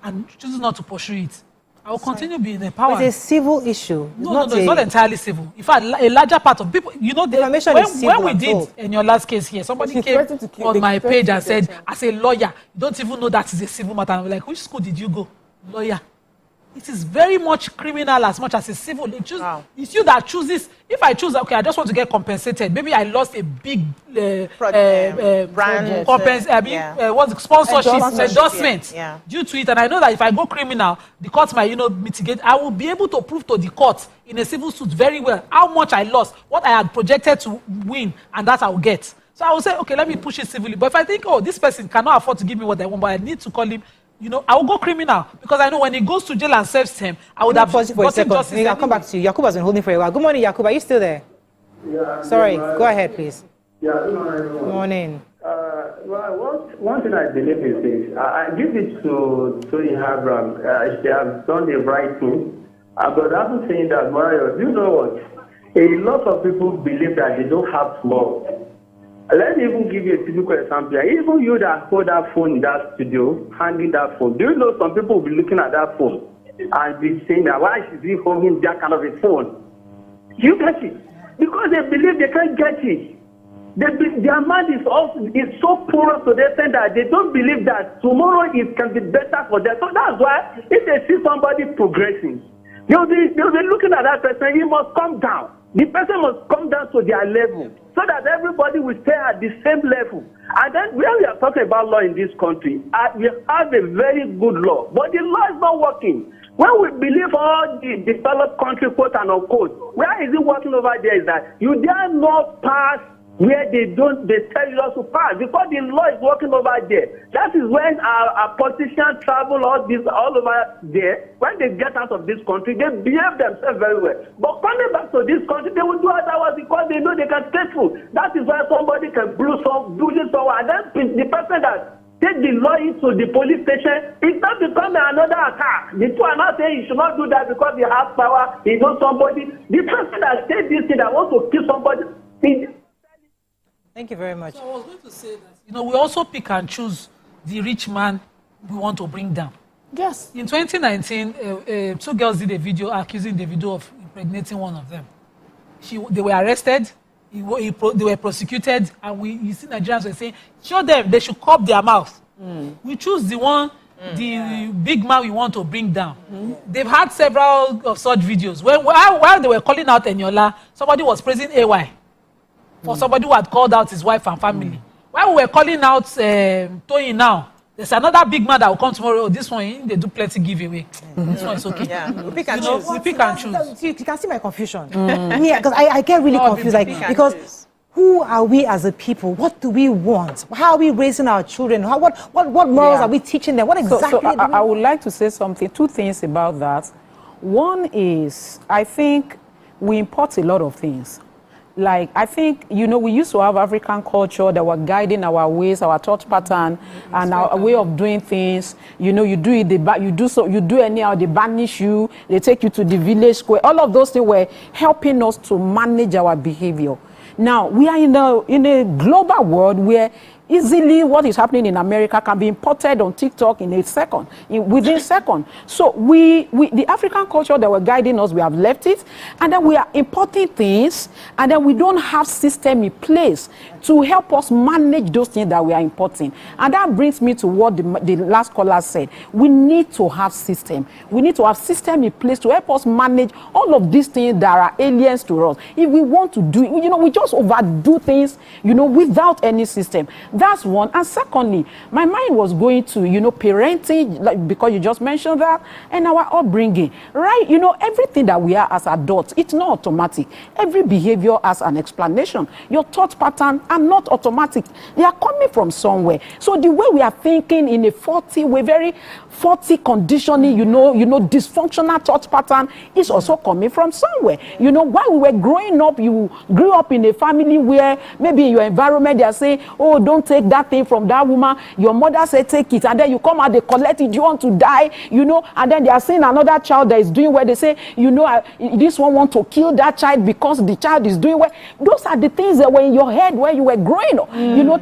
and chooses not to pursue it, I will continue being empowered. It's a civil issue. No, it's not entirely civil. In fact, a larger part of people, you know, when we did in your last case here, somebody came on my page and said, as a lawyer, you don't even know that is a civil matter. I'm like, which school did you go? Lawyer. It is very much criminal as much as a civil. It's you that chooses. If I choose, okay, I just want to get compensated. Maybe I lost a big brand sponsorship endorsement due to it, and I know that if I go criminal, the court might, mitigate. I will be able to prove to the court in a civil suit very well how much I lost, what I had projected to win, and that I will get. So I will say, okay, let me push it civilly. But if I think, oh, this person cannot afford to give me what I want, but I need to call him. I will go criminal because I know when he goes to jail and serves him, I would have pause you for a second. I'll come back to you. Yakub has been holding for a while. Good morning, Yakub. Are you still there? Yeah. Sorry. Go ahead, please. Yeah. Good morning. Good morning. One thing I believe is this. I give it to Toyin Abraham. She has done the right thing. But I'm saying that, Mario, you know what? A lot of people believe that they don't have love. Let me even give you a typical example. Even you that hold that phone in that studio, handling that phone, do you know some people will be looking at that phone and be saying that why is he holding that kind of a phone? You get it? Because they believe they can't get it. Their mind is so poor to the extent that they don't believe that tomorrow it can be better for them. So that's why if they see somebody progressing, they'll be looking at that person. He must come down. The person must come down to their level so that everybody will stay at the same level. And then when we are talking about law in this country, we have a very good law, but the law is not working. When we believe all the developed country, quote and unquote, where is it working over there is that you dare not pass where they tell you not to pass because the law is working over there. That is when our politicians travel all over there. When they get out of this country, they behave themselves very well. But coming back to this country, they will do otherwise because they know they can stay true. That is why somebody can do this someone. And then the person that take the law into the police station, it not become another attack. The two are not saying you should not do that because he has power, he knows somebody. The person that said this thing that wants to kill somebody. Thank you very much. So I was going to say that, we also pick and choose the rich man we want to bring down. Yes. In 2019, two girls did a video accusing Davido of impregnating one of them. They were arrested, they were prosecuted, and you see Nigerians were saying, show them, they should curb their mouth. We choose the one, the big man we want to bring down. They've had several of such videos. While they were calling out Eniola, somebody was praising AY. For somebody who had called out his wife and family. While we were calling out Toyin now, there's another big man that will come tomorrow. Oh, this one, they do plenty giveaway. This one is okay. Yeah. We pick and choose. We pick and choose. You can see my confusion. Yeah, because I get really confused. Because who are we as a people? What do we want? How are we raising our children? What morals are we teaching them? What exactly? So I would like to say something. Two things about that. One is, I think we import a lot of things. Like, I think, we used to have African culture that were guiding our ways, our thought pattern, and our way of doing things. You do it, you do anyhow, they banish you, they take you to the village square. All of those things were helping us to manage our behavior. Now, we are in a global world where easily what is happening in America can be imported on TikTok in a second, within seconds. So the African culture that were guiding us, we have left it, and then we are importing things, and then we don't have system in place to help us manage those things that we are importing. And that brings me to what the last caller said. We need to have system. We need to have system in place to help us manage all of these things that are aliens to us. If we want to do it, we just overdo things, without any system. That's one. And secondly, my mind was going to, parenting, because you just mentioned that, and our upbringing, right? Everything that we are as adults, it's not automatic. Every behavior has an explanation. Your thought pattern are not automatic. They are coming from somewhere. So the way we are thinking in a faulty way, very faulty conditioning, dysfunctional thought pattern is also coming from somewhere. While we were growing up, you grew up in a family where maybe in your environment they are saying, oh, don't take that thing from that woman. Your mother said take it, and then you come out, they collect it, you want to die, and then they are saying another child that is doing well, they say, this one want to kill that child because the child is doing well. Those are the things that were in your head where you were growing up,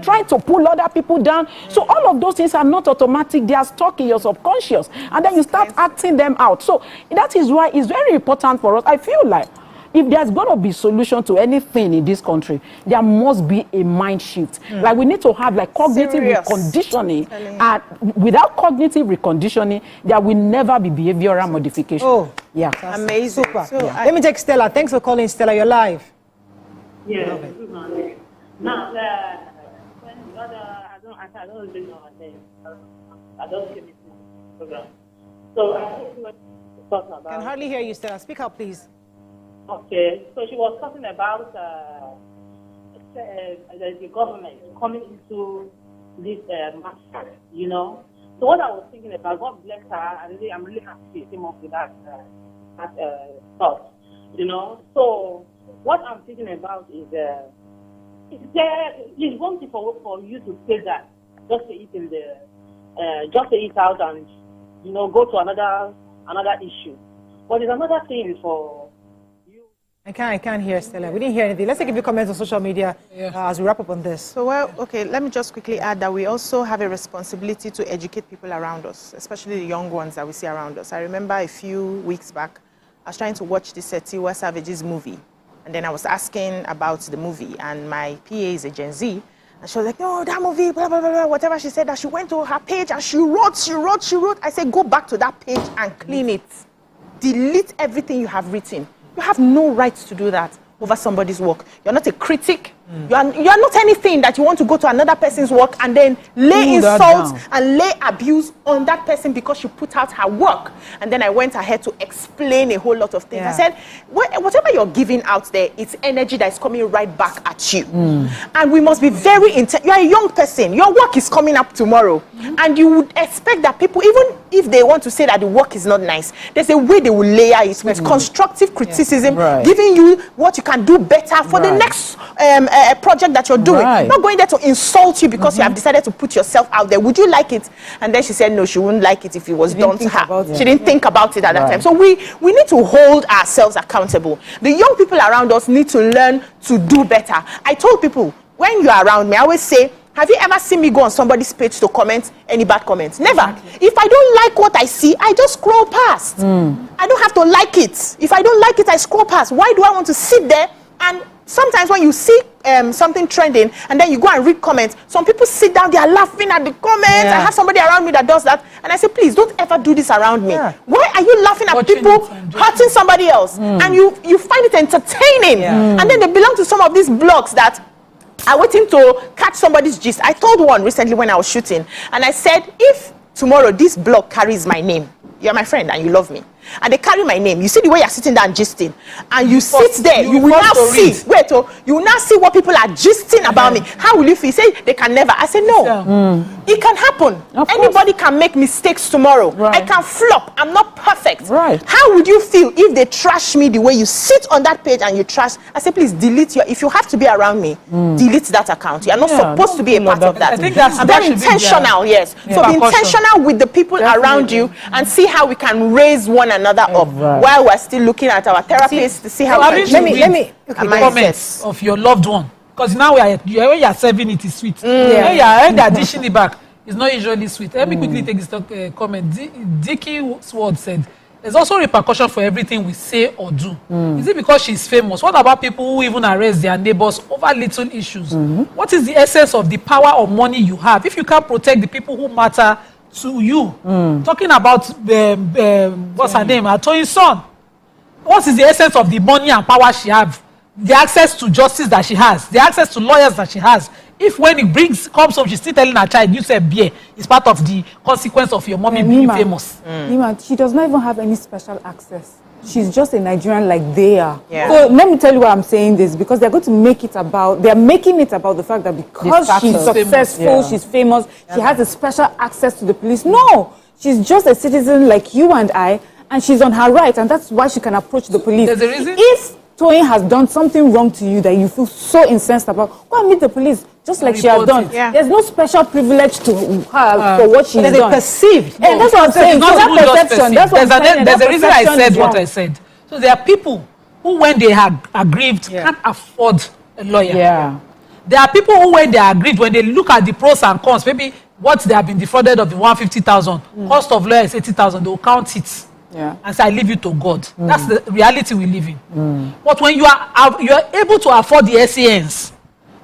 trying to pull other people down. So all of those things are not automatic. They are stuck in your subconscious, and then you start acting them out. So that is why it's very important for us. I feel like if there's going to be solution to anything in this country, there must be a mind shift. Like, we need to have cognitive reconditioning, and without cognitive reconditioning, there will never be behavioral modification. Oh, yeah, amazing. Super. So yeah. Let me take Stella. Thanks for calling, Stella. You're live. Yeah. Good morning. Now, when the other, I don't really know her name. I don't see this program. So I think we were talking about. Can hardly hear you, Stella. Speak up, please. Okay. So she was talking about the government coming into this matter, So what I was thinking about, God bless her, I'm really happy she came up with that thought, So what I'm thinking about is it's one thing for you to say that, just to eat just to eat out and go to another issue. But it's another thing for you. I can't hear Stella. We didn't hear anything. Let's take a few comments on social media as we wrap up on this. So let me just quickly add that we also have a responsibility to educate people around us, especially the young ones that we see around us. I remember a few weeks back, I was trying to watch this Tiwa Savage's movie. And then I was asking about the movie, and my PA is a Gen Z. And she was like, no, that movie, blah, blah, blah, blah, whatever she said, that she went to her page and she wrote. I said, go back to that page and clean it. Delete everything you have written. You have no right to do that over somebody's work. You're not a critic. You are not anything that you want to go to another person's work and then lay insult and lay abuse on that person because she put out her work. And then I went ahead to explain a whole lot of things. I said, whatever you're giving out there, it's energy that is coming right back at you. And we must be very intense. You're a young person. Your work is coming up tomorrow. And you would expect that people, even if they want to say that the work is not nice, there's a way they will layer it with constructive criticism, giving you what you can do better for the next project that you're doing. Not going there to insult you because you have decided to put yourself out there. Would you like it? And then she said no, she wouldn't like it if it was done to her. She didn't think about it at that time. So we need to hold ourselves accountable. The young people around us need to learn to do better. I told people, when you're around me, I always say, have you ever seen me go on somebody's page to comment any bad comments? Never. If I don't like what I see, I just scroll past. I don't have to like it. If I don't like it, I scroll past. Why do I want to sit there? And sometimes when you see something trending and then you go and read comments, some people sit down, they are laughing at the comments. I have somebody around me that does that, and I say, please don't ever do this around me. Why are you laughing at people hurting somebody else? And you find it entertaining. And then they belong to some of these blogs that are waiting to catch somebody's gist. I told one recently when I was shooting, and I said, if tomorrow this blog carries my name, you're my friend and you love me, and they carry my name, you see the way you're sitting there and gisting, and you sit there, you will now see, you will now see what people are gisting about me. How will you feel? Say they can never. I say no. It can happen. Anybody can make mistakes tomorrow. I can flop. I'm not perfect. How would you feel if they trash me the way you sit on that page and you trash? I say, please delete if you have to be around me, delete that account. You're not supposed to be a part of that. I think that's very intentional, yes. So be intentional with the people around you and see how we can raise one another up while we're still looking at our therapists to see how we can let me comments of your loved one, because now when you're serving it is sweet. When you're dishing it back, it's not usually sweet. Let me quickly take this comment. Dickie Sword said, there's also repercussion for everything we say or do. Is it because she's famous? What about people who even arrest their neighbors over little issues? What is the essence of the power or money you have if you can't protect the people who matter to you? Talking about what's her name, Atoyin's son. What is the essence of the money and power she has? The access to justice that she has, the access to lawyers that she has. If when it comes home, she's still telling her child, you said beer is part of the consequence of your mommy being famous. She does not even have any special access. She's just a Nigerian like they are. So let me tell you why I'm saying this, because they're going to make it about, they're making it about the fact that because she's successful, she's famous, she has a special access to the police. No, she's just a citizen like you and I, and she's on her right, and that's why she can approach the police. There's a reason? If Toyin has done something wrong to you that you feel so incensed about, go and meet the police, just like she has done. There's no special privilege to her for what she's done. Perceived. And that's what I'm saying. It's not that perception. That's what I'm saying. There's a reason I said what I said. So there are people who, when they are aggrieved, can't afford a lawyer. There are people who, when they are aggrieved, when they look at the pros and cons, maybe what they have been defrauded of the 150,000, cost of lawyer is 80,000, they will count it. And say, I leave you to God. That's the reality we live in. But when you are able to afford the SANs,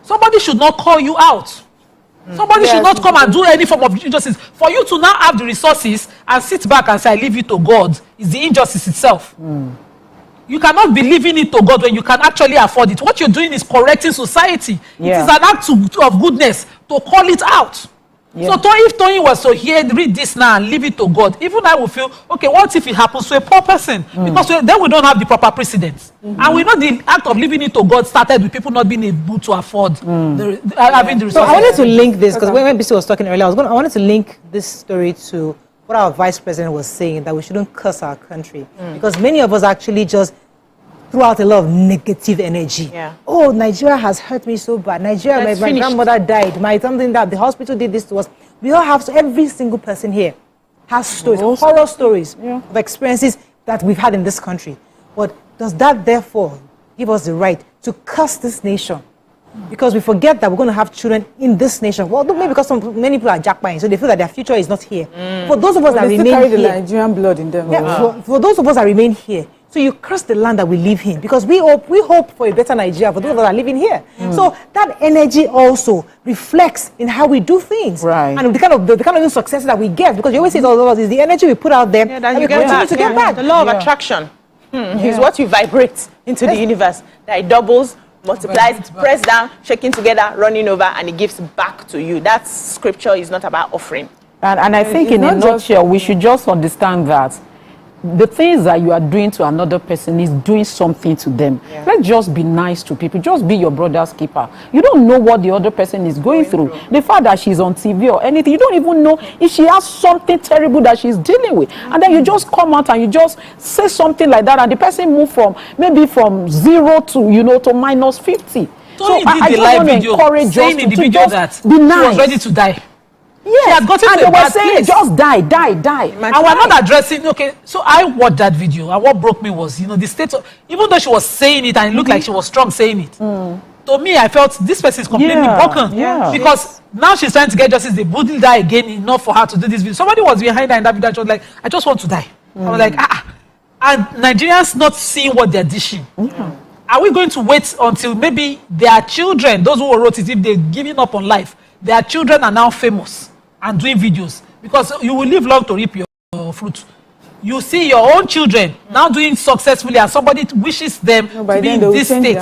somebody should not call you out. Somebody should not come and do any form of injustice. For you to now have the resources and sit back and say, I leave you to God, is the injustice itself. You cannot be leaving it to God when you can actually afford it. What you're doing is correcting society. It is an act of goodness to call it out. So if Toyin was to read this now and leave it to God, even I will feel, okay, what if it happens to a poor person? Because then we don't have the proper precedents. And we know the act of leaving it to God started with people not being able to afford having the resources. So I wanted to link this, because when BC was talking earlier, I wanted to link this story to what our vice president was saying, that we shouldn't curse our country. Because many of us actually just threw out a lot of negative energy. Oh, Nigeria has hurt me so bad. Nigeria, my grandmother died. Something that the hospital did this to us. We all have, every single person here has stories, horror stories of experiences that we've had in this country. But does that therefore give us the right to curse this nation? Because we forget that we're going to have children in this nation. Well, maybe because many people are jackpying, so they feel that their future is not here. For those of us that remain carry here, the Nigerian blood in them. For those of us that remain here, So you curse the land that we live in, because we hope for a better Nigeria for those that are living here. So that energy also reflects in how we do things, and the kind of success that we get, because you always say it's the energy we put out there that we continue to get back. The law of attraction is what you vibrate into the universe. That it doubles, multiplies, press down, shaking together, running over, and it gives back to you. That scripture is not about offering. And I think in a nutshell, we should just understand that the things that you are doing to another person is doing something to them. Let's just be nice to people. Just be your brother's keeper. You don't know what the other person is going through. The fact that she's on TV or anything, you don't even know if she has something terrible that she's dealing with. And then you just come out and you just say something like that, and the person move from maybe from 0 to, you know, to minus 50. So I just want to encourage us to just be nice. She was ready to die. Yes, she had gotten and to they a were bad saying, place. just die. And we're not addressing, okay, so I watched that video, and what broke me was, you know, the state of, even though she was saying it and it looked like she was strong saying it, to me, I felt this person is completely broken. Because now she's trying to get justice, they wouldn't die again enough for her to do this video. Somebody was behind her in that video, she was like, I just want to die. I was like, and Nigerians not seeing what they're dishing. Are we going to wait until maybe their children, those who wrote it, if they're giving up on life, their children are now famous and doing videos? Because you will live long to reap your fruit. You see your own children now doing successfully, and somebody wishes them to be in this state.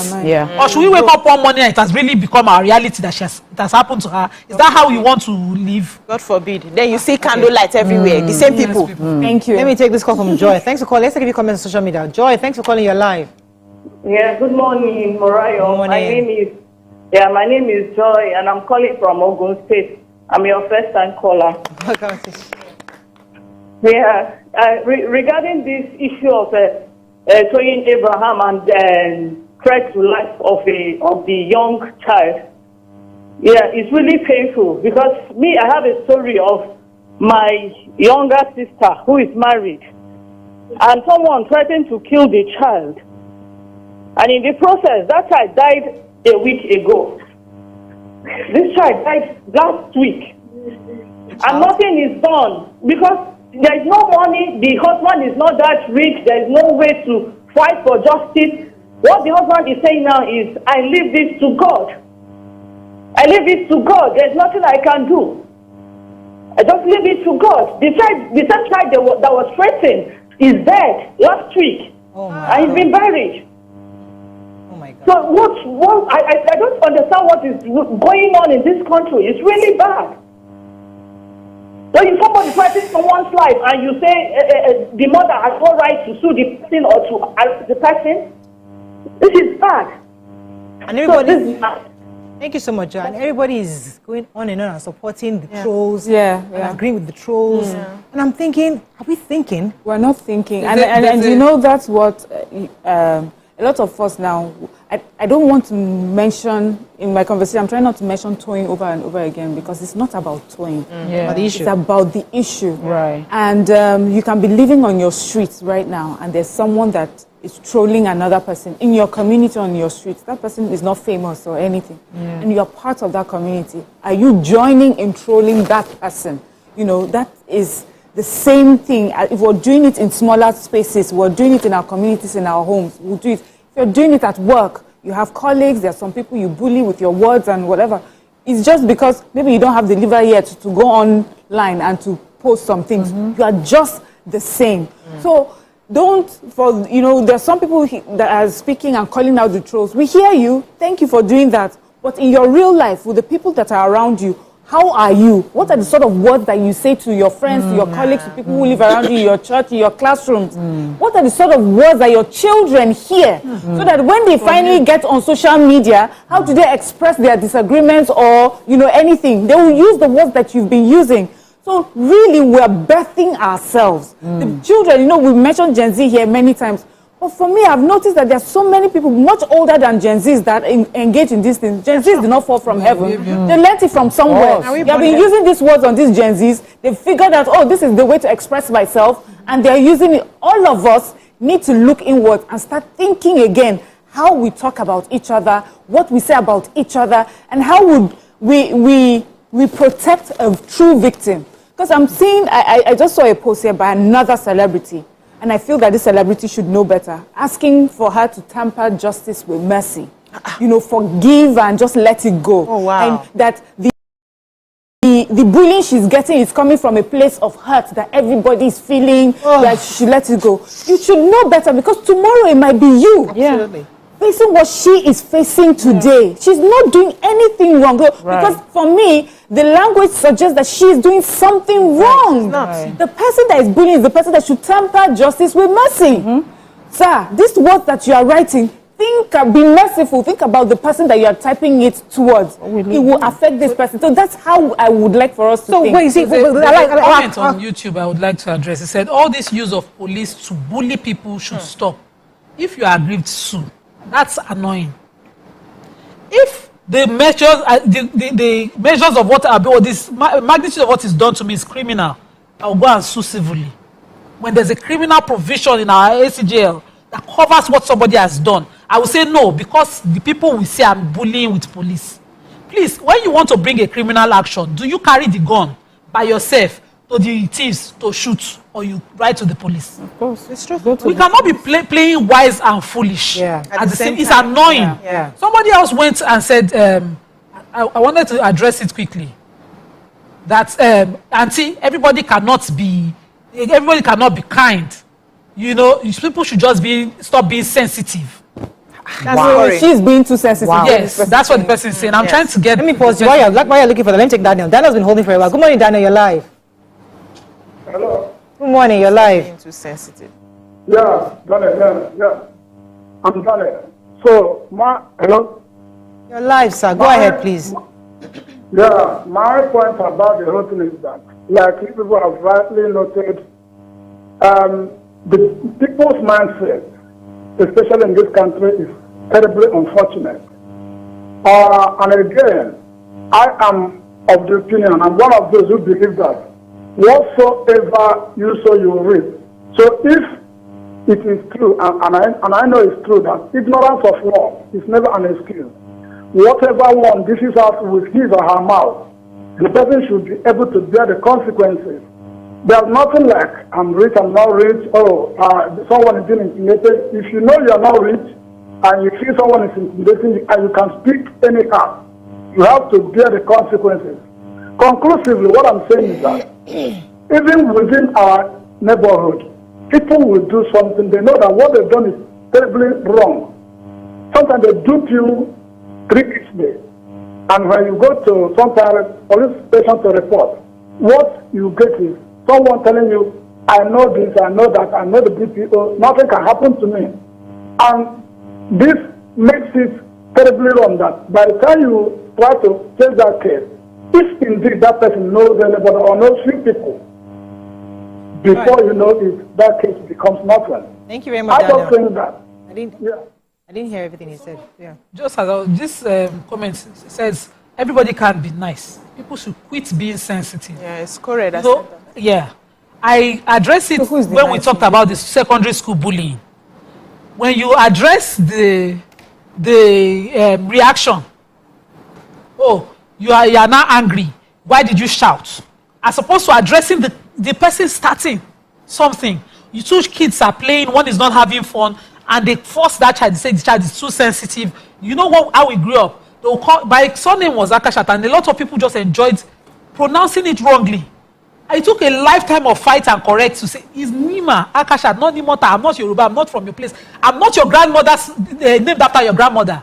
Or should we wake up one morning and it has really become our reality that it has happened to her? Is that how we want to live? God forbid. Then you see candlelight everywhere. The same people. Thank you. Let me take this call from Joy. Thanks for calling. Let's give you comments on social media. Joy, thanks for calling. You're live. Yeah, good morning, Morayo. My name is Joy, and I'm calling from Ogun State. I'm your first-time caller. Yeah, regarding this issue of Toyin Abraham and threat to life of the young child, yeah, it's really painful, because me, I have a story of my younger sister who is married, and someone threatened to kill the child, and in the process, that child died a week ago. This child died last week, and nothing is done because there is no money. The husband is not that rich. There is no way to fight for justice. What the husband is saying now is, I leave this to God. I leave it to God. There's nothing I can do. I just leave it to God. The same child that was threatened is dead last week, and he's been buried. So I don't understand what is going on in this country. It's really bad. So if somebody threatens someone's life and you say the mother has no right to sue the person or to ask the person, this is bad. And everybody, thank you so much, John. Everybody is going on and on and supporting the trolls, and agreeing with the trolls. And I'm thinking, are we thinking? We're not thinking. And you know, that's what a lot of us now, I don't want to mention, in my conversation, I'm trying not to mention towing over and over again, because it's not about towing. About the issue. It's about the issue. Right. And you can be living on your streets right now, and there's someone that is trolling another person in your community, on your streets. That person is not famous or anything. And you're part of that community. Are you joining in trolling that person? You know, that is the same thing. If we're doing it in smaller spaces, we're doing it in our communities, in our homes, we'll do it. If you're doing it at work, you have colleagues, there are some people you bully with your words and whatever. It's just because maybe you don't have the liver yet to go online and to post some things. You are just the same. So there's some people that are speaking and calling out the trolls. We hear you. Thank you for doing that. But in your real life, with the people that are around you, how are you? What are the sort of words that you say to your friends, to your colleagues, to people who live around you, in your church, in your classrooms? What are the sort of words that your children hear? So that when they finally get on social media, how do they express their disagreements or, anything? They will use the words that you've been using. So really, we're birthing ourselves. The children, we mentioned Gen Z here many times. But for me, I've noticed that there are so many people much older than Gen Zs that engage in these things. Gen Zs did not fall from heaven. They learned it from somewhere. They have been using these words on these Gen Zs. They figured out, this is the way to express myself. And they're using it. All of us need to look inward and start thinking again how we talk about each other, what we say about each other, and how would we protect a true victim. Because I'm seeing, I just saw a post here by another celebrity. And I feel that this celebrity should know better. Asking for her to temper justice with mercy. You know, forgive and just let it go. Oh, wow. And that the bullying she's getting is coming from a place of hurt that everybody is feeling, that she should let it go. You should know better, because tomorrow it might be you. Absolutely. Facing what she is facing today. She's not doing anything wrong. Because for me, the language suggests that she is doing something wrong. The person that is bullying is the person that should temper justice with mercy. Sir, these words that you are writing, be merciful. Think about the person that you are typing it towards. It will affect this person. So that's how I would like for us to think. Wait, see, a comment on YouTube I would like to address. It said, all this use of police to bully people should stop. If you are aggrieved, sue. That's annoying. If the measures, the measures of what or this magnitude of what is done to me is criminal, I will go and sue civilly. When there's a criminal provision in our ACJL that covers what somebody has done, I will say no, because the people will say I'm bullying with police. Please, when you want to bring a criminal action, do you carry the gun by yourself to the thieves to shoot, or you write to the police? Of course, it's true. We cannot be playing wise and foolish. At the same time. It's annoying. Somebody else went and said, I wanted to address it quickly, that auntie, everybody cannot be kind. You know, people should just stop being sensitive. She's being too sensitive. Wow. Yes, that's what the person is saying. I'm trying to get. Let me pause you. While you're looking for that, let me take Daniel. Daniel's been holding for a while. Good morning, Daniel. You're live. Hello. Good morning. You're live. Being too sensitive. Yeah, Daniel. Yeah. I'm Daniel. So, hello. You're live, sir. Go ahead, please. Yeah, my point about the whole thing is that, like people have rightly noted, the people's mindset, especially in this country, is terribly unfortunate. And again, I am of the opinion, I'm one of those who believe that whatsoever you sow, you will reap. So if it is true, and I know it's true, that ignorance of law is never an excuse. Whatever one dishes out with his or her mouth, the person should be able to bear the consequences. There's nothing like, I'm rich, I'm not rich, someone is being intimidated. If you know you're not rich, and you feel someone is intimidating you, and you can speak anyhow, you have to bear the consequences. Conclusively, what I'm saying is that even within our neighborhood, people will do something. They know that what they've done is terribly wrong. Sometimes they dupe you 3 weeks later. And when you go to sometimes police station to report, what you get is someone telling you, I know this, I know that, I know the DPO, nothing can happen to me. And this makes it terribly wrong that by the time you try to change that case, if indeed that person knows anybody or knows few people, before you know it, that case becomes nothing. Thank you very much, I don't think that. I didn't hear everything you said. Yeah. Just as this comment says, everybody can be nice. People should quit being sensitive. Yeah, it's correct. So, yeah, I address it when we talked about the secondary school bullying. When you address the reaction, oh, you are now angry. Why did you shout? As opposed to addressing the person starting something. You two kids are playing, one is not having fun, and they force that child to say the child is too sensitive. You know how we grew up? My surname was Akashat, and a lot of people just enjoyed pronouncing it wrongly. I took a lifetime of fight and correct to say, it's Nima Akashat, not Nimota. I'm not Yoruba, I'm not from your place. I'm not your grandmother's named after your grandmother.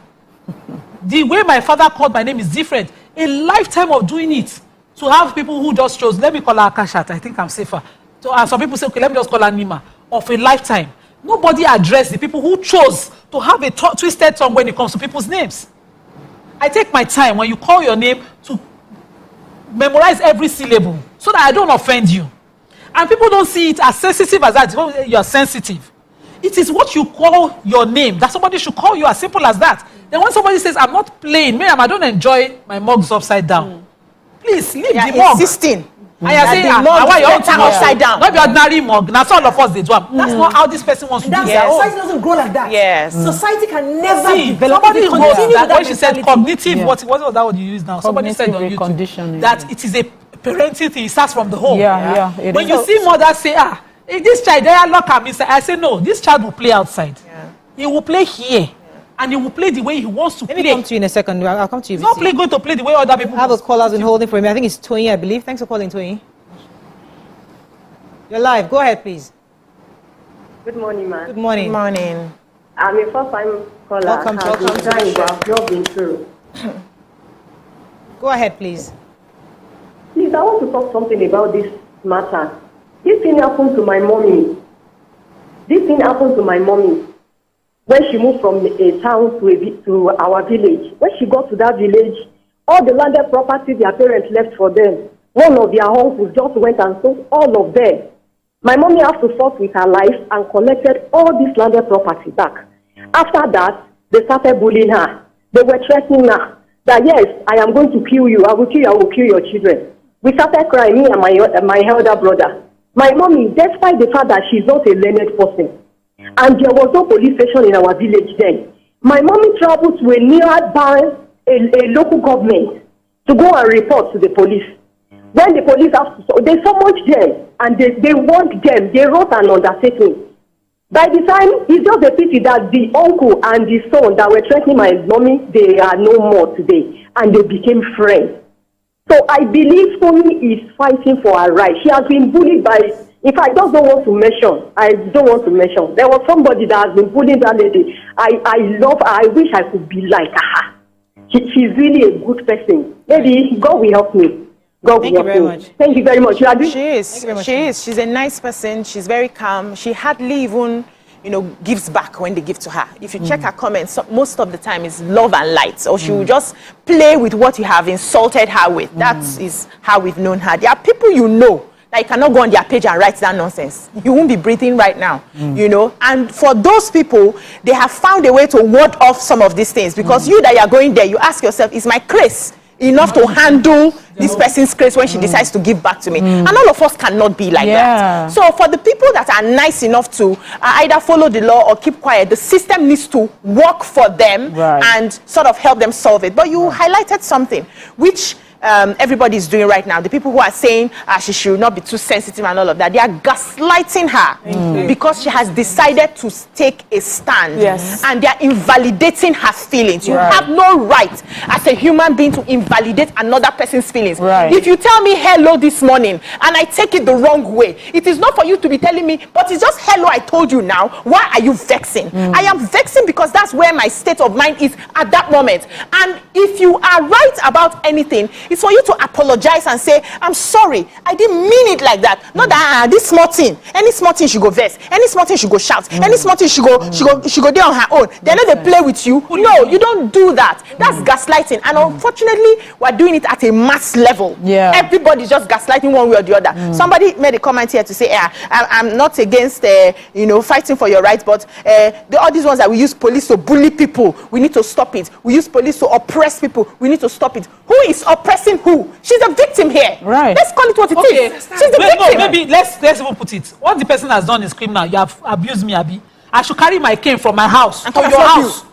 The way my father called my name is different. A lifetime of doing it. To have people who just chose, let me call her Akashat, I think I'm safer. So, and some people say, okay, let me just call her Nima. Of a lifetime. Nobody addressed the people who chose to have a twisted tongue when it comes to people's names. I take my time when you call your name to memorize every syllable so that I don't offend you. And people don't see it as sensitive as that. You're sensitive. It is what you call your name that somebody should call you, as simple as that. Then when somebody says, I'm not playing, ma'am, I don't enjoy my mugs upside down. Please leave the mug. Insisting. And you're saying, why you want to upside down? Not the ordinary mug. That's all of us they do. That's not how this person wants to do it. Society doesn't grow like that. Yes. Society can never develop. Somebody wrote that when she said cognitive, what was that word you use now? Somebody said on YouTube that it is a parenting thing. It starts from the home. When you see mothers say, If this child, they lock him inside. I say, no, this child will play outside. Yeah. He will play here. And he will play the way he wants to play. Let me come to you in a second. I'll come to you. He's not going to play the way other people. I have a caller's been holding for me. I think it's Tony, I believe. Thanks for calling, Tony. You're live. Go ahead, please. Good morning, ma'am. Good morning. Good morning. I'm a first-time caller. Welcome to I've not been through. Go ahead, please. Please, I want to talk something about this matter. This thing happened to my mommy. When she moved from a town to our village. When she got to that village, all the landed property their parents left for them, one of their uncles just went and sold all of them. My mommy had to fight with her life and collected all this landed property back. After that, they started bullying her. They were threatening her that, yes, I am going to kill you. I will kill your children. We started crying, me and my elder brother. My mommy, despite the fact that she's not a learned person, and there was no police station in our village then, my mommy traveled to a nearby, a local government to go and report to the police. When the police they summoned them and they warned them, they wrote an undertaking. By the time, it's just a pity that the uncle and the son that were threatening my mommy, they are no more today, and they became friends. So I believe Tony is fighting for her right. She has been bullied by, if I just don't want to mention, there was somebody that has been bullying that lady. I love her. I wish I could be like her. She's really a good person. Maybe God will help me. Thank you very much. Thank you very much. She is. She's a nice person. She's very calm. She hardly even, gives back when they give to her. If you check her comments, most of the time it's love and light. Or she will just play with what you have insulted her with. That is how we've known her. There are people that you cannot go on their page and write that nonsense. You won't be breathing right now, And for those people, they have found a way to ward off some of these things. Because you that you are going there, you ask yourself, is my grace enough to handle this person's grace when she decides to give back to me? And all of us cannot be like that. So for the people that are nice enough to either follow the law or keep quiet, the system needs to work for them and sort of help them solve it. But you highlighted something which everybody is doing right now. The people who are saying she should not be too sensitive and all of that, they are gaslighting her because she has decided to take a stand. And they are invalidating her feelings. You have no right as a human being to invalidate another person's feelings. If you tell me hello this morning and I take it the wrong way, it is not for you to be telling me, but it's just hello I told you now. Why are you vexing? I am vexing because that's where my state of mind is at that moment. And if you are right about anything, it's for you to apologize and say, I'm sorry, I didn't mean it like that. Not that this small thing, any small thing she go vex, any small thing she go shout, any small thing she go there on her own. Then they play with you. No, you don't do that. That's gaslighting. And unfortunately, we're doing it at a mass level. Everybody's just gaslighting one way or the other. Somebody made a comment here to say, I'm not against fighting for your rights, but all these ones that we use police to bully people, we need to stop it. We use police to oppress people, we need to stop it. Who is oppressing who? She's a victim here. Let's call it what it is. She's the victim. No, maybe let's even put it. What the person has done is criminal. You have abused me, Abi. I should carry my cane from my house to your house.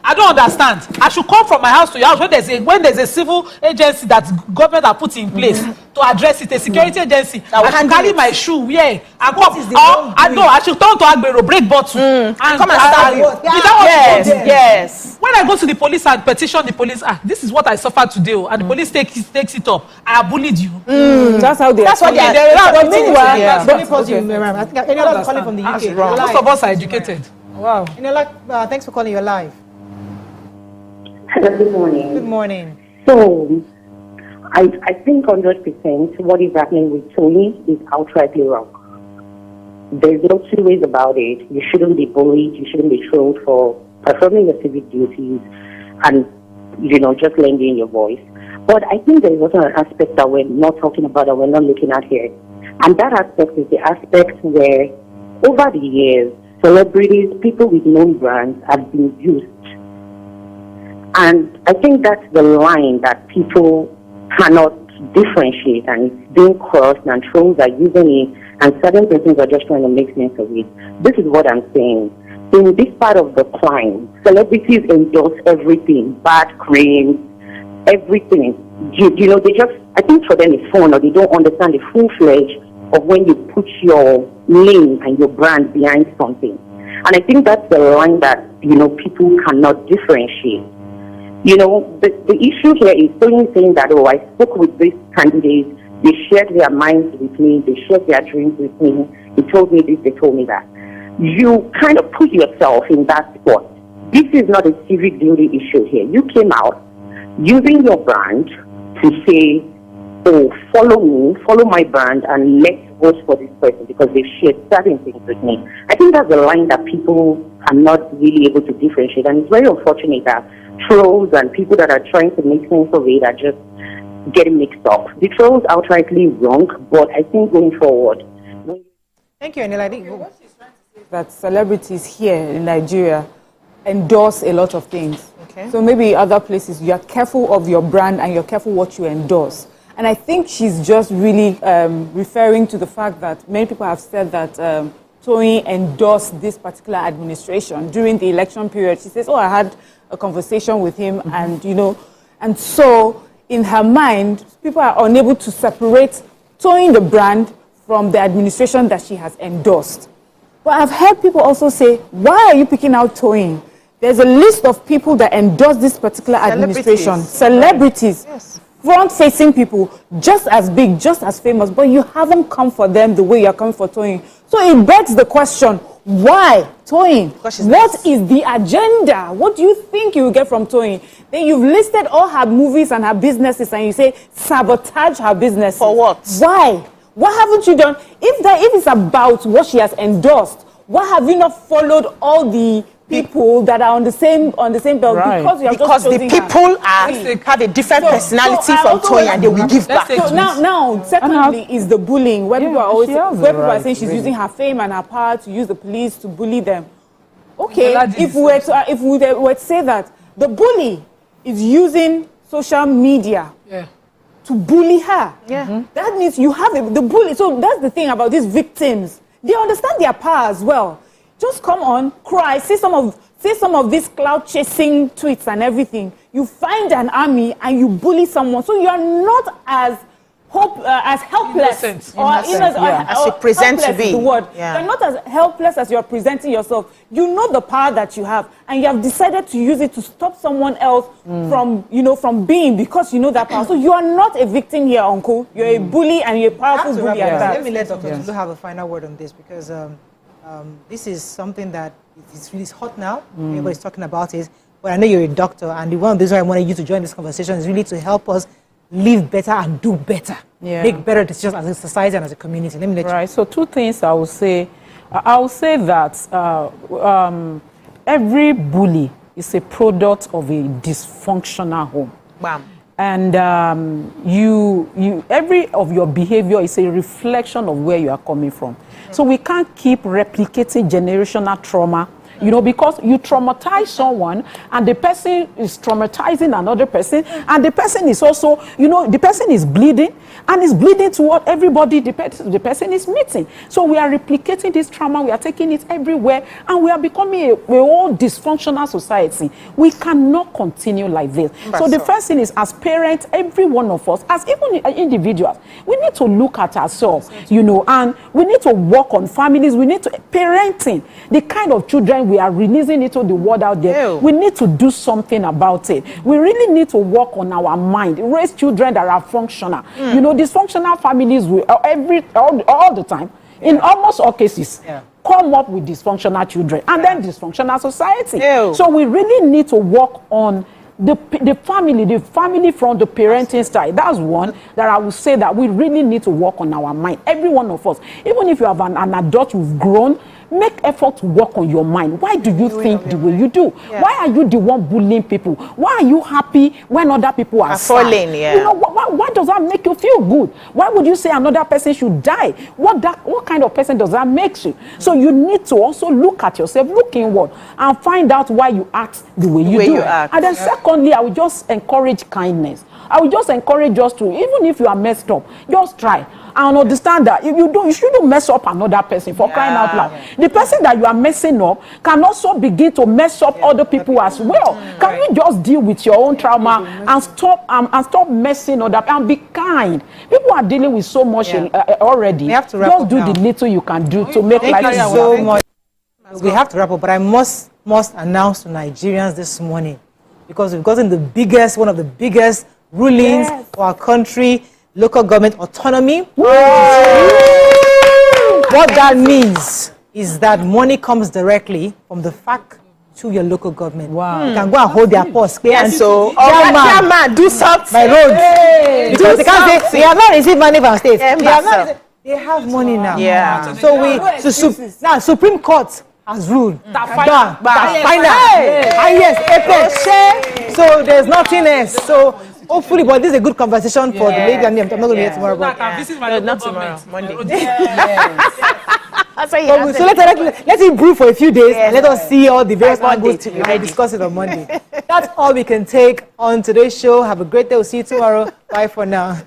I don't understand. I should come from my house to your house when there's a civil agency that government have put in place to address it, a security agency. I should carry my shoe and come. I should turn to Agbero, break bottle, and come and start what? Yes. When I go to the police and petition the police, this is what I suffered today, and the police takes it up. I bullied you. That's how they. That's what they are. But meanwhile, let me pause you. I think any other calling from the UK. Most of us are educated. Wow. Thanks for calling. You're live. Hello, good morning. Good morning. So, I think 100% what is happening with Tony is outrightly wrong. There's no two ways about it. You shouldn't be bullied. You shouldn't be trolled for performing your civic duties and, just lending your voice. But I think there is also an aspect that we're not talking about, that we're not looking at here. And that aspect is the aspect where, over the years, celebrities, people with known brands have been used. And I think that's the line that people cannot differentiate, and it's being crossed, and trolls are using it, and certain persons are just trying to make sense of it. This is what I'm saying. In this part of the climb, celebrities endorse everything, bad creams, everything. They just, I think for them it's fun, or they don't understand the full fledged of when you put your name and your brand behind something. And I think that's the line that, people cannot differentiate. The issue here is someone saying that, I spoke with these candidates, they shared their minds with me, they shared their dreams with me, they told me this, they told me that. You kind of put yourself in that spot. This is not a civic duty issue here. You came out using your brand to say, follow me, follow my brand, and let's vote for this person because they've shared certain things with me. I think that's a line that people are not really able to differentiate, and it's very unfortunate that trolls and people that are trying to make sense of it are just getting mixed up. The trolls outrightly wrong, but I think going forward. Thank you, Anila. I think what she's trying to say is that celebrities here in Nigeria endorse a lot of things. Okay. So maybe other places you are careful of your brand and you're careful what you endorse. And I think she's just really referring to the fact that many people have said that Toyin endorsed this particular administration during the election period. She says, I had a conversation with him and, and so in her mind, people are unable to separate Toyin the brand from the administration that she has endorsed. But I've heard people also say, why are you picking out Toyin? There's a list of people that endorse this particular administration. Celebrities. Yes. Front-facing people, just as big, just as famous, but you haven't come for them the way you're coming for Toyin. So it begs the question, why Toyin? What is the agenda? What do you think you will get from Toyin? Then you've listed all her movies and her businesses and you say, sabotage her business. For what? Why? What haven't you done? If it's about what she has endorsed, why have you not followed all the people that are on the same belt? Right. Because the people have a different personality from Toyin and they will give back. So now, secondly, is the bullying, where people are always people are saying she's using her fame and her power to use the police to bully them. Okay, if we were to say that the bully is using social media to bully her, that means you have the bully. So that's the thing about these victims. They understand their power as well. Just come on, cry, say some of these cloud chasing tweets and everything. You find an army and you bully someone, so you are not as helpless as you present to be. You're not as helpless as you're presenting yourself. You know the power that you have, and you have decided to use it to stop someone else from being, because you know that power. So you are not a victim here, Uncle. You're a bully, and you're a powerful bully. Let me let Dr. Tulu have a final word on this, because this is something that is really hot now. Everybody's talking about it. But I know you're a doctor, and one of the reasons I wanted you to join this conversation is really to help us live better and do better, make better decisions as a society and as a community. Let me let you. So two things I will say. I will say that every bully is a product of a dysfunctional home. Bam. And every of your behavior is a reflection of where you are coming from. So we can't keep replicating generational trauma, because you traumatize someone and the person is traumatizing another person, and the person is also, the person is bleeding and is bleeding to what everybody, the person is meeting. So we are replicating this trauma, we are taking it everywhere, and we are becoming a whole dysfunctional society. We cannot continue like this. So the first thing is, as parents, every one of us, as even individuals, we need to look at ourselves, and we need to work on families, we need to, parenting, the kind of children we are releasing into the world out there. We need to do something about it. We really need to work on our mind, raise children that are functional. Dysfunctional families will all the time, in almost all cases, come up with dysfunctional children and then dysfunctional society. So we really need to work on the family from the parenting side. That's one that I would say that we really need to work on our mind. Every one of us, even if you have an adult, you've grown, make effort to work on your mind. Why do you think the way you do? Why are you the one bullying people? Why are you happy when other people are falling? Why does that make you feel good? Why would you say another person should die? What kind of person does that make you? So you need to also look at yourself, look inward, and find out why you act the way you do. And then secondly, I would just encourage kindness. I will just encourage us to, even if you are messed up, just try and understand that if you shouldn't mess up another person for crying out loud. The person that you are messing up can also begin to mess up other people as well. Can you just deal with your own trauma and stop messing other and be kind? People are dealing with so much already. We have to wrap just up do now. the little you can do to make life Thank you so much. We have to wrap up, but I must announce to Nigerians this morning, because we've gotten one of the biggest rulings for our country, local government autonomy. What that means is that money comes directly from the FAC to your local government. Wow. You can go and hold their purse. And so, man, do something. My road. Because they can't say, they have not received money from state. They have money now. Yeah. So now Supreme Court has ruled. That's final. Yes, apex. So there's nothing else. So hopefully, but this is a good conversation for the lady and me. I'm not going to be here tomorrow. But not tomorrow, Monday. So let it brew for a few days and let us see all the various angles. We'll discuss it on Monday. That's all we can take on today's show. Have a great day. We'll see you tomorrow. Bye for now.